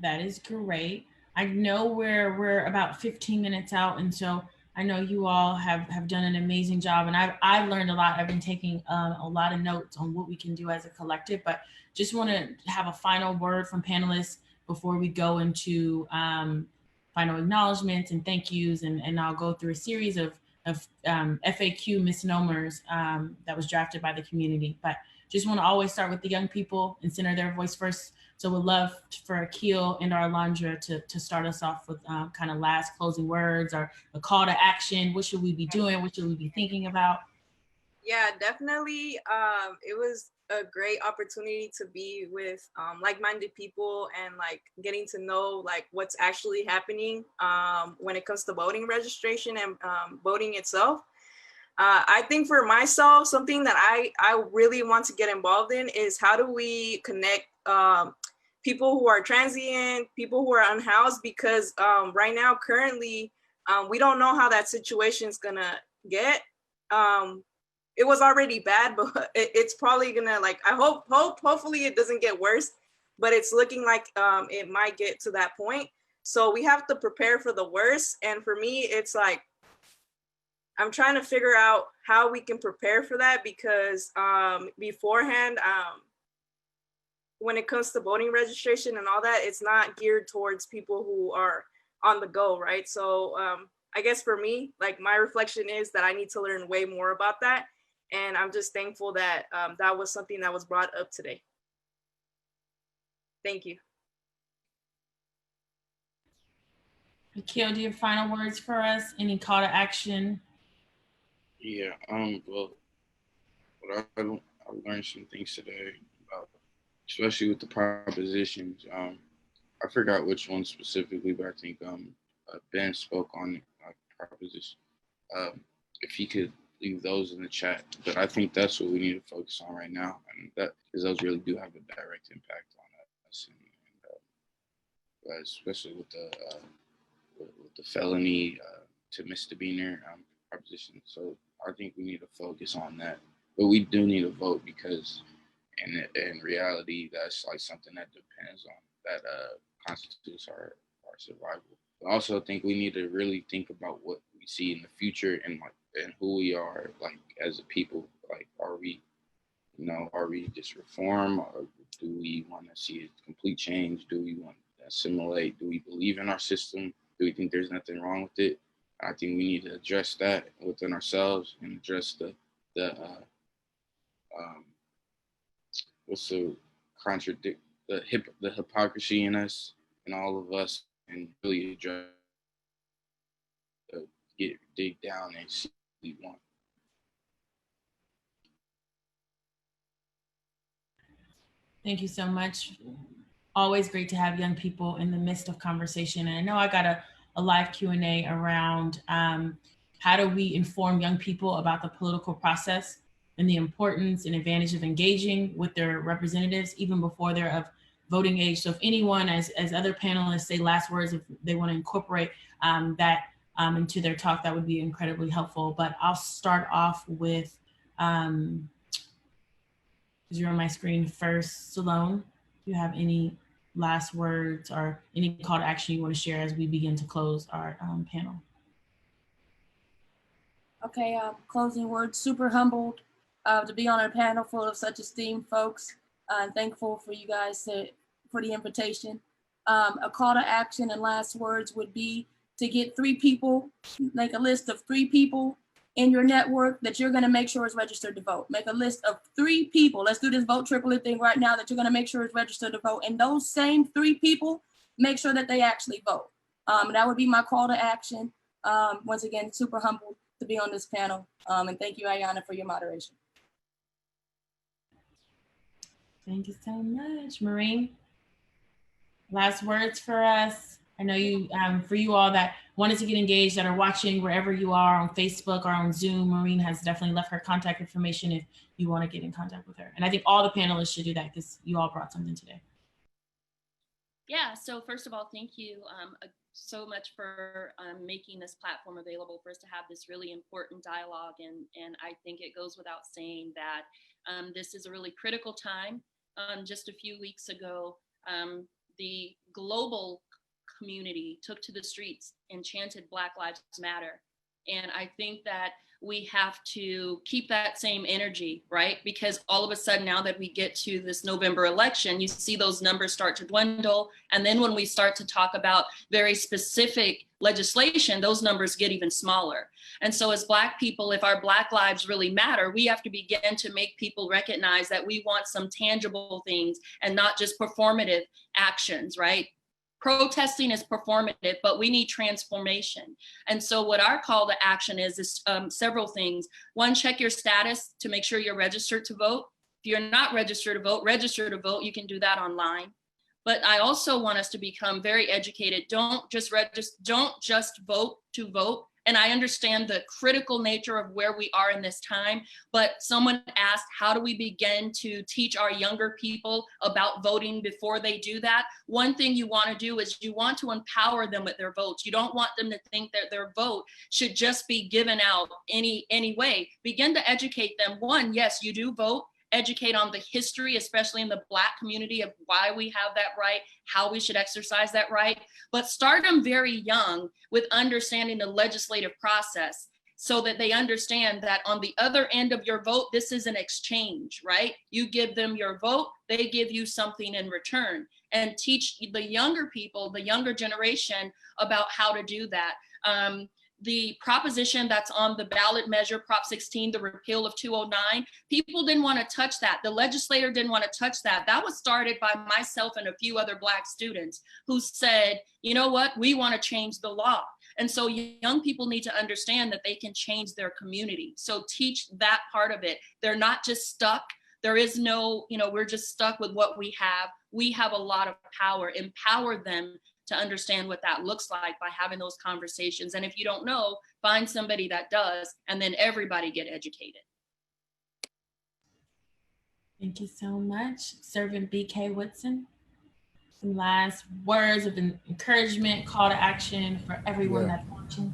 that is great. I know we're about 15 minutes out, and so I know you all have done an amazing job, and I've learned a lot. I've been taking a lot of notes on what we can do as a collective, but just want to have a final word from panelists before we go into final acknowledgments and thank yous, and I'll go through a series of FAQ misnomers that was drafted by the community. But just want to always start with the young people and center their voice first. So we'd love for Akil and our Alondra to start us off with kind of last closing words or a call to action. What should we be doing? What should we be thinking about? Yeah, definitely. It was a great opportunity to be with like-minded people and like getting to know like what's actually happening when it comes to voting registration and voting itself. I think for myself, something that I really want to get involved in is how do we connect people who are transient, people who are unhoused, because right now, currently, we don't know how that situation is gonna get. It was already bad, but it's probably gonna hopefully it doesn't get worse, but it's looking like it might get to that point. So we have to prepare for the worst. And for me, it's like, I'm trying to figure out how we can prepare for that, because beforehand, when it comes to voting registration and all that, it's not geared towards people who are on the go, right? So I guess for me, like my reflection is that I need to learn way more about that. And I'm just thankful that that was something that was brought up today. Thank you. Akil, do you have final words for us? Any call to action? Yeah, well, I learned some things today about, especially with the propositions. I forgot which one specifically, but I think Ben spoke on proposition. If he could leave those in the chat, but I think that's what we need to focus on right now, and that because those really do have a direct impact on us, and especially with the felony to misdemeanor proposition. So I think we need to focus on that, but we do need to vote because in reality, that's like something that depends on that constitutes our survival. But I also think we need to really think about what we see in the future and who we are like as a people. Like, are we just reform, or do we want to see a complete change? Do we want to assimilate? Do we believe in our system? Do we think there's nothing wrong with it? I think we need to address that within ourselves and address what's the the hypocrisy in us and all of us, and really address, dig down and see what we want. Thank you so much. Always great to have young people in the midst of conversation. And I know I got a live Q&A around how do we inform young people about the political process and the importance and advantage of engaging with their representatives even before they're of voting age. So if anyone, as other panelists say last words, if they want to incorporate that into their talk, that would be incredibly helpful. But I'll start off with, because you're on my screen first, Sloane, do you have any last words or any call to action you want to share as we begin to close our panel? Okay, closing words, super humbled to be on a panel full of such esteemed folks. I'm thankful for you guys for the invitation. A call to action and last words would be to get 3 people, make a list of 3 people in your network that you're gonna make sure is registered to vote. Make a list of 3 people. Let's do this vote triplet thing right now that you're gonna make sure is registered to vote. And those same 3 people, make sure that they actually vote. That would be my call to action. Once again, super humbled to be on this panel. And thank you, Ayanna, for your moderation. Thank you so much. Maureen, last words for us. I know you, for you all that wanted to get engaged, that are watching wherever you are on Facebook or on Zoom, Maureen has definitely left her contact information if you want to get in contact with her. And I think all the panelists should do that because you all brought something today. Yeah, so first of all, thank you so much for making this platform available for us to have this really important dialogue. And I think it goes without saying that this is a really critical time. Just a few weeks ago, the global community took to the streets and chanted Black Lives Matter. And I think that we have to keep that same energy, right? Because all of a sudden, now that we get to this November election, you see those numbers start to dwindle. And then when we start to talk about very specific legislation, those numbers get even smaller. And so as Black people, if our Black lives really matter, we have to begin to make people recognize that we want some tangible things and not just performative actions, right? Protesting is performative, but we need transformation. And so what our call to action is several things. One, check your status to make sure you're registered to vote. If you're not registered to vote, register to vote. You can do that online. But I also want us to become very educated. Don't just register, don't just vote to vote. And I understand the critical nature of where we are in this time, but someone asked, how do we begin to teach our younger people about voting before they do that? One thing you want to do is you want to empower them with their votes. You don't want them to think that their vote should just be given out any way. Begin to educate them. One, yes, you do vote. Educate on the history, especially in the Black community, of why we have that right, how we should exercise that right. But start them very young with understanding the legislative process so that they understand that on the other end of your vote, this is an exchange, right? You give them your vote, they give you something in return, and teach the younger people, the younger generation, about how to do that. The proposition that's on the ballot measure, Prop 16, the repeal of 209, people didn't want to touch that. The legislator didn't want to touch that. That was started by myself and a few other Black students who said, you know what, we want to change the law. And so young people need to understand that they can change their community. So teach that part of it. They're not just stuck. There is no, we're just stuck with what we have. We have a lot of power. Empower them to understand what that looks like by having those conversations. And if you don't know, find somebody that does, and then everybody get educated. Thank you so much. Servant B.K. Woodson, some last words of encouragement, call to action for everyone that's watching.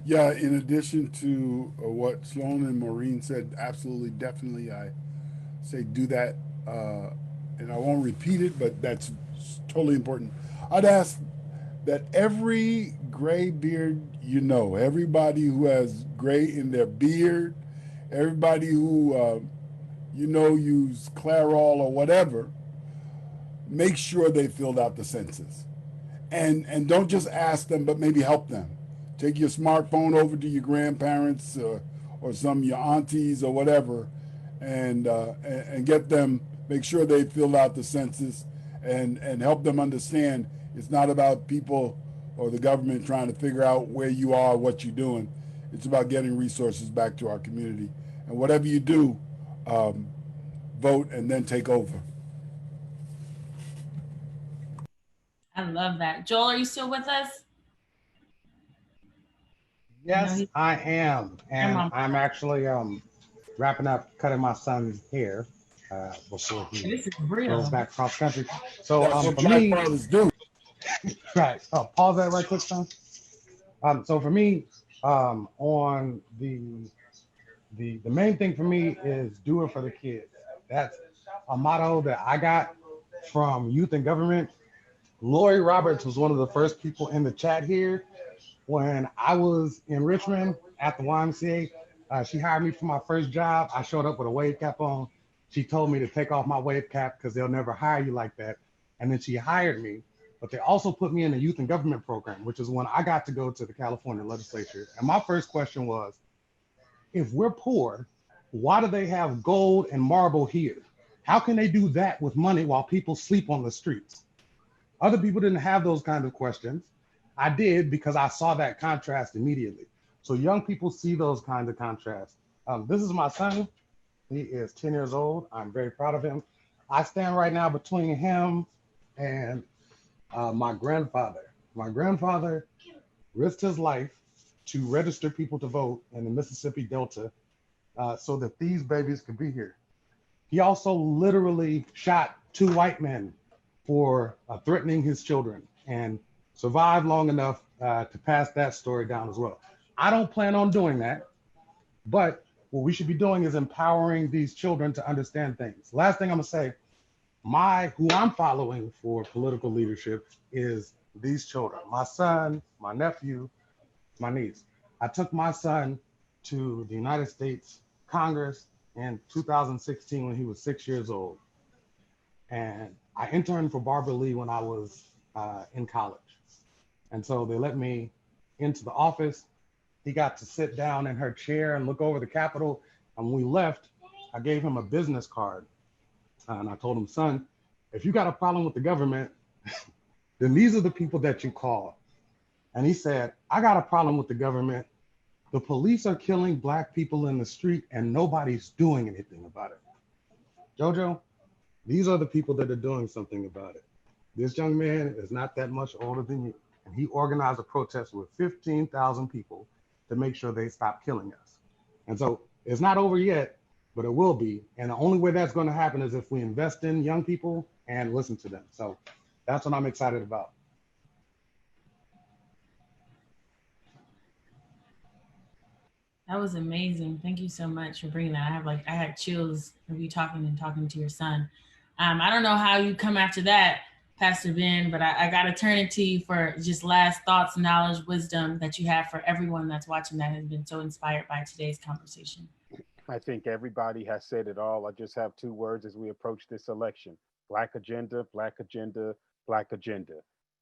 Yeah, in addition to what Sloane and Maureen said, absolutely, definitely, I say do that. And I won't repeat it, but that's totally important. I'd ask that every gray beard, everybody who has gray in their beard, everybody who, use Clairol or whatever, make sure they filled out the census. And don't just ask them, but maybe help them. Take your smartphone over to your grandparents or some of your aunties or whatever, and get them, make sure they filled out the census, and help them understand it's not about people or the government trying to figure out where you are, what you're doing. It's about getting resources back to our community. And whatever you do, vote and then take over. I love that. Joel, are you still with us? Yes, I am. And I'm actually wrapping up cutting my son's hair before he goes back cross country. So That's what for black me, fathers do. right. Oh, pause that right quick, son. So for me, on the main thing for me is do it for the kids. That's a motto that I got from Youth in Government. Lori Roberts was one of the first people in the chat here when I was in Richmond at the YMCA. She hired me for my first job. I showed up with a wave cap on. She told me to take off my wave cap because they'll never hire you like that. And then she hired me. But they also put me in the Youth in Government program, which is when I got to go to the California legislature. And my first question was, if we're poor, why do they have gold and marble here? How can they do that with money while people sleep on the streets? Other people didn't have those kind of questions. I did because I saw that contrast immediately. So young people see those kinds of contrasts. This is my son. He is 10 years old. I'm very proud of him. I stand right now between him and my grandfather. My grandfather risked his life to register people to vote in the Mississippi Delta so that these babies could be here. He also literally shot 2 white men for threatening his children and survived long enough to pass that story down as well. I don't plan on doing that, but what we should be doing is empowering these children to understand things. Last thing I'm gonna say, who I'm following for political leadership is these children. My son, my nephew, my niece. I took my son to the United States Congress in 2016 when he was 6 years old. And I interned for Barbara Lee when I was in college. And so they let me into the office. He got to sit down in her chair and look over the Capitol. And when we left, I gave him a business card. And I told him, son, if you got a problem with the government, then these are the people that you call. And he said, I got a problem with the government. The police are killing Black people in the street and nobody's doing anything about it. Jojo, these are the people that are doing something about it. This young man is not that much older than you. And he organized a protest with 15,000 people to make sure they stop killing us. And so it's not over yet, but it will be. And the only way that's going to happen is if we invest in young people and listen to them. So that's what I'm excited about. That was amazing. Thank you so much for bringing that. I had chills of you talking to your son. I don't know how you come after that, Pastor Ben, but I got to turn it to you for just last thoughts, knowledge, wisdom that you have for everyone that's watching that has been so inspired by today's conversation. I think everybody has said it all. I just have 2 words as we approach this election: Black agenda, Black agenda, Black agenda.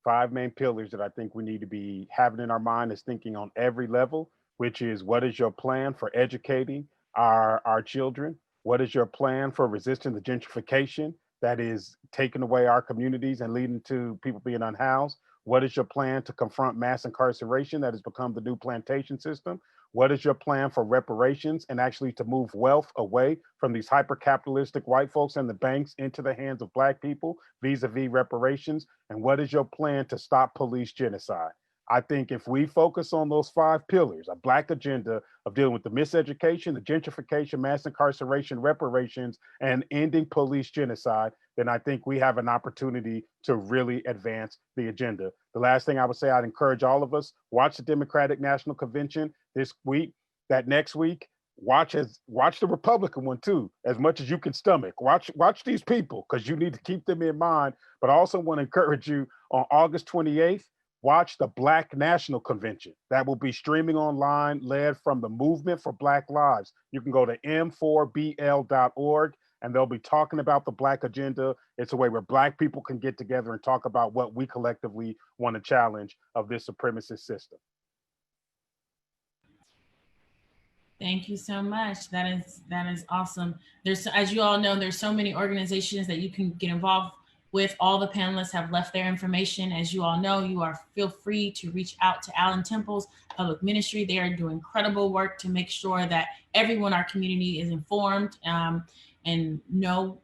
5 main pillars that I think we need to be having in our mind is thinking on every level, which is, what is your plan for educating our children? What is your plan for resisting the gentrification that is taking away our communities and leading to people being unhoused? What is your plan to confront mass incarceration that has become the new plantation system? What is your plan for reparations and actually to move wealth away from these hyper-capitalistic white folks and the banks into the hands of Black people vis-a-vis reparations? And what is your plan to stop police genocide? I think if we focus on those 5 pillars, a Black agenda of dealing with the miseducation, the gentrification, mass incarceration, reparations, and ending police genocide, then I think we have an opportunity to really advance the agenda. The last thing I would say, I'd encourage all of us, watch the Democratic National Convention this week. That next week, watch the Republican one too, as much as you can stomach. Watch these people, because you need to keep them in mind. But I also want to encourage you, on August 28th, watch the Black National Convention. That will be streaming online, led from the Movement for Black Lives. You can go to m4bl.org, and they'll be talking about the Black agenda. It's a way where Black people can get together and talk about what we collectively want to challenge of this supremacist system. Thank you so much. That is awesome. There's, as you all know, there's so many organizations that you can get involved with. All the panelists have left their information. As you all know, feel free to reach out to Allen Temple's public ministry. They are doing incredible work to make sure that everyone in our community is informed and know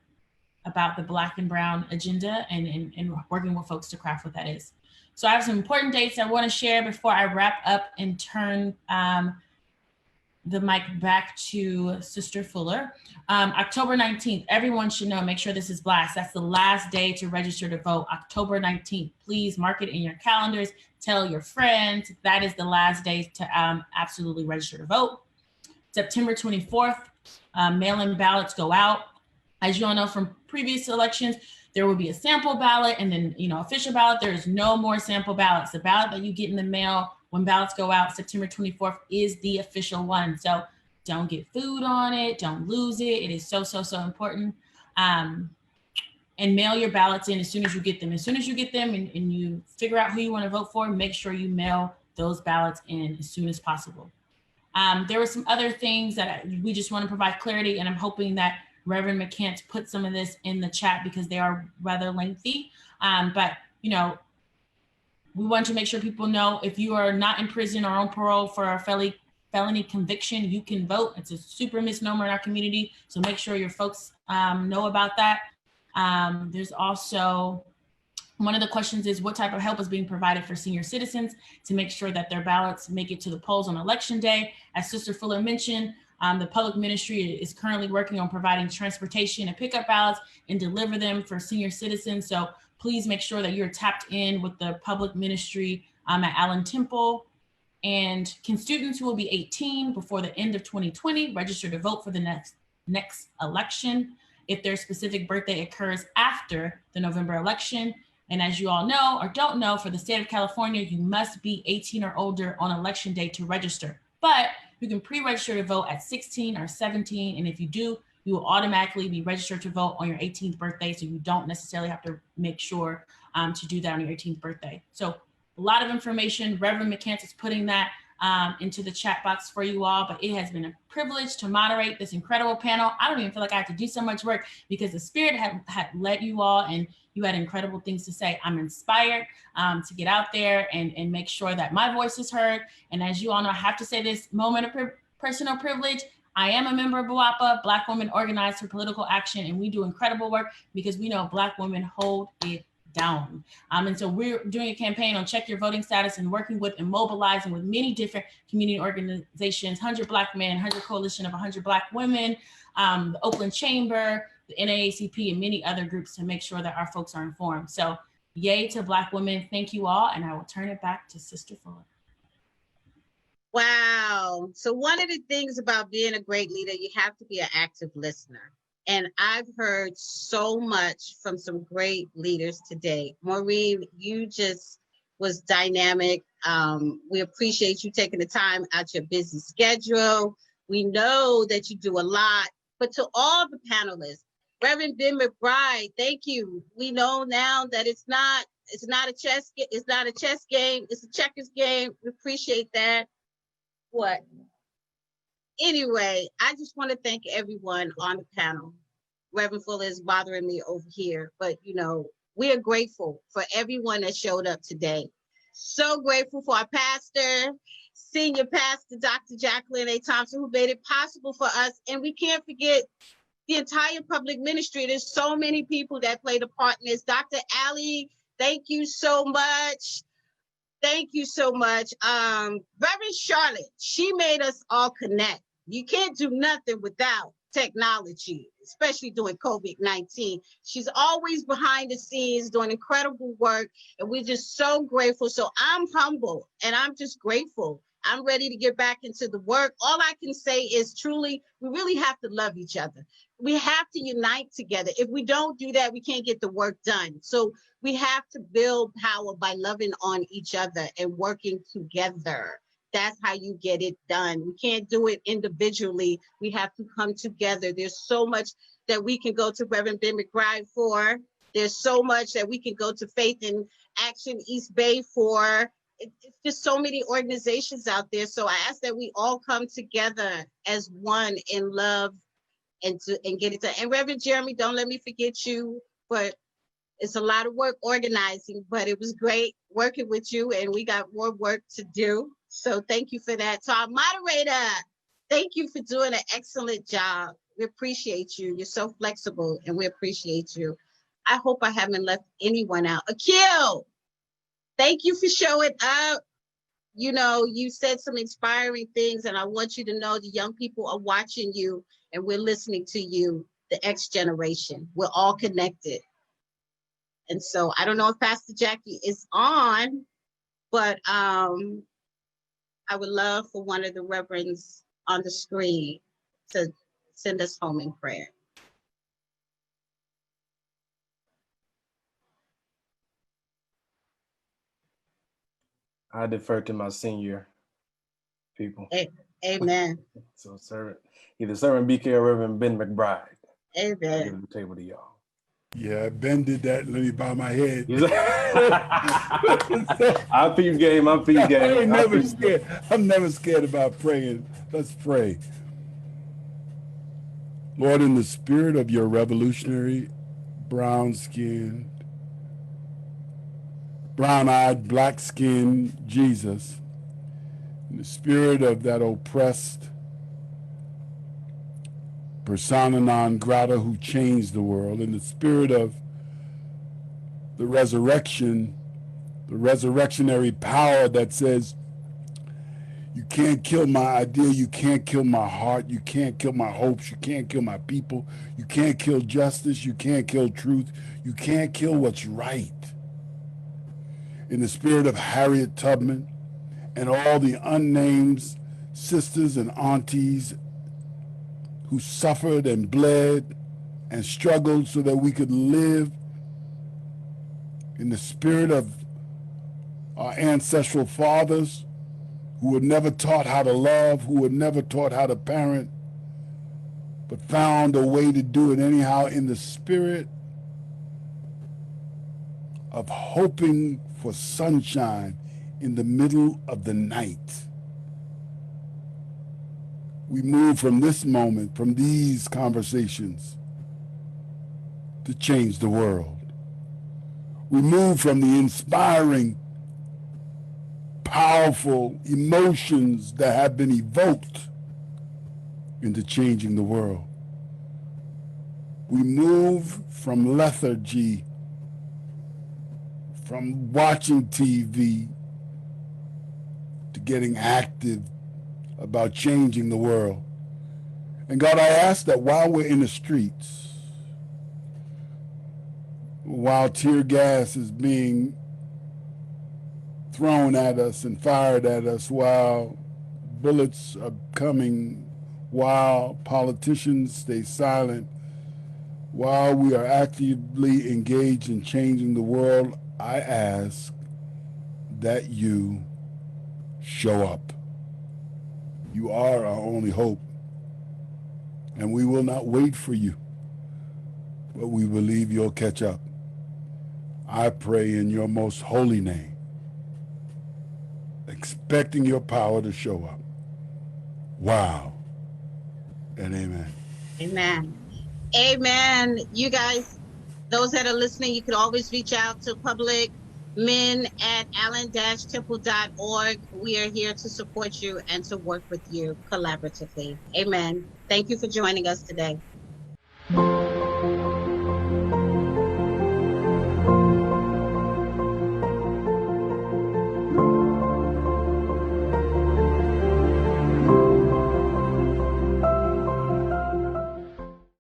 about the Black and Brown agenda and working with folks to craft what that is. So I have some important dates I want to share before I wrap up and turn the mic back to Sister Fuller. October 19th, everyone should know, make sure this is blast. That's the last day to register to vote, October 19th. Please mark it in your calendars, tell your friends. That is the last day to absolutely register to vote. September 24th, mail-in ballots go out. As you all know from previous elections, there will be a sample ballot and then, official ballot. There is no more sample ballots. The ballot that you get in the mail when ballots go out September 24th is the official one. So don't get food on it. Don't lose it. It is so, so, so important. And mail your ballots in as soon as you get them. As soon as you get them and you figure out who you want to vote for, make sure you mail those ballots in as soon as possible. There were some other things that we just want to provide clarity, and I'm hoping that Reverend McCants put some of this in the chat because they are rather lengthy. But we want to make sure people know if you are not in prison or on parole for a felony conviction, you can vote. It's a super misnomer in our community. So make sure your folks know about that. There's also, one of the questions is what type of help is being provided for senior citizens to make sure that their ballots make it to the polls on election day. As Sister Fuller mentioned, the public ministry is currently working on providing transportation and pickup ballots and deliver them for senior citizens. So please make sure that you're tapped in with the public ministry at Allen Temple. And can students who will be 18 before the end of 2020 register to vote for the next election if their specific birthday occurs after the November election? And as you all know or don't know, for the state of California, you must be 18 or older on election day to register. But you can pre-register to vote at 16 or 17. And if you do, you will automatically be registered to vote on your 18th birthday. So you don't necessarily have to make sure to do that on your 18th birthday. So a lot of information. Reverend McCants is putting that into the chat box for you all, but it has been a privilege to moderate this incredible panel. I don't even feel like I have to do so much work because the Spirit had led you all and you had incredible things to say. I'm inspired to get out there and make sure that my voice is heard. And as you all know, I have to say this moment of personal privilege. I am a member of BWAPA, Black Women Organized for Political Action, and we do incredible work because we know Black women hold it down. And so we're doing a campaign on check your voting status and working with and mobilizing with many different community organizations, 100 Black Men, 100 Coalition of 100 Black Women, the Oakland Chamber, the NAACP, and many other groups to make sure that our folks are informed. So yay to Black women. Thank you all. And I will turn it back to Sister Fuller. Wow. So one of the things about being a great leader, you have to be an active listener. And I've heard so much from some great leaders today. Maureen, you just was dynamic. We appreciate you taking the time out your busy schedule. We know that you do a lot, but to all the panelists, Reverend Ben McBride, thank you. We know now that it's not a chess game, it's a checkers game. We appreciate that. Anyway, I just want to thank everyone on the panel. Reverend Fuller is bothering me over here, but we are grateful for everyone that showed up today. So grateful for our pastor, Senior Pastor Dr. Jacqueline A. Thompson, who made it possible for us. And we can't forget the entire public ministry. There's so many people that played a part in this. Dr. Ali, thank you so much. Thank you so much. Reverend Charlotte, she made us all connect. You can't do nothing without technology, especially during COVID-19. She's always behind the scenes doing incredible work, and we're just so grateful. So I'm humble and I'm just grateful. I'm ready to get back into the work. All I can say is truly, we really have to love each other. We have to unite together. If we don't do that, we can't get the work done. So we have to build power by loving on each other and working together. That's how you get it done. We can't do it individually. We have to come together. There's so much that we can go to Reverend Ben McBride for. There's so much that we can go to Faith in Action East Bay for. It's just so many organizations out there. So I ask that we all come together as one in love and get it done. And Reverend Jeremy, don't let me forget you, but It's a lot of work organizing, but it was great working with you, and we got more work to do. So thank you for that. So our moderator, thank you for doing an excellent job. We appreciate you. You're so flexible, and we appreciate you. I hope I haven't left anyone out. Akil, thank you for showing up. You know, you said some inspiring things, and I want you to know the young people are watching you, and we're listening to you, the X generation. We're all connected. And so I don't know if Pastor Jackie is on, but I would love for one of the reverends on the screen to send us home in prayer. I defer to my senior people. Amen. So either Servant BK or Reverend Ben McBride. Amen. I give the table to y'all. Yeah, Ben did that. Let me bow my head. I peep game. I'm never scared. I'm never scared about praying. Let's pray. Lord, in the spirit of your revolutionary, brown-skinned, brown-eyed, black-skinned Jesus, in the spirit of that oppressed persona non grata who changed the world, in the spirit of the resurrection, the resurrectionary power that says, you can't kill my idea, you can't kill my heart, you can't kill my hopes, you can't kill my people, you can't kill justice, you can't kill truth, you can't kill what's right. In the spirit of Harriet Tubman and all the unnamed sisters and aunties who suffered and bled and struggled so that we could live, in the spirit of our ancestral fathers who were never taught how to love, who were never taught how to parent, but found a way to do it anyhow, in the spirit of hoping for sunshine in the middle of the night. We move from this moment, from these conversations, to change the world. We move from the inspiring, powerful emotions that have been evoked into changing the world. We move from lethargy, from watching TV, to getting active about changing the world. And God, I ask that while we're in the streets, while tear gas is being thrown at us and fired at us, while bullets are coming, while politicians stay silent, while we are actively engaged in changing the world, I ask that you show up. You are our only hope, and we will not wait for you, but we believe you'll catch up. I pray in your most holy name, expecting your power to show up. Wow, and amen. Amen. Amen. You guys, those that are listening, you can always reach out to publicmen@allen-temple.org. We are here to support you and to work with you collaboratively. Amen. Thank you for joining us today.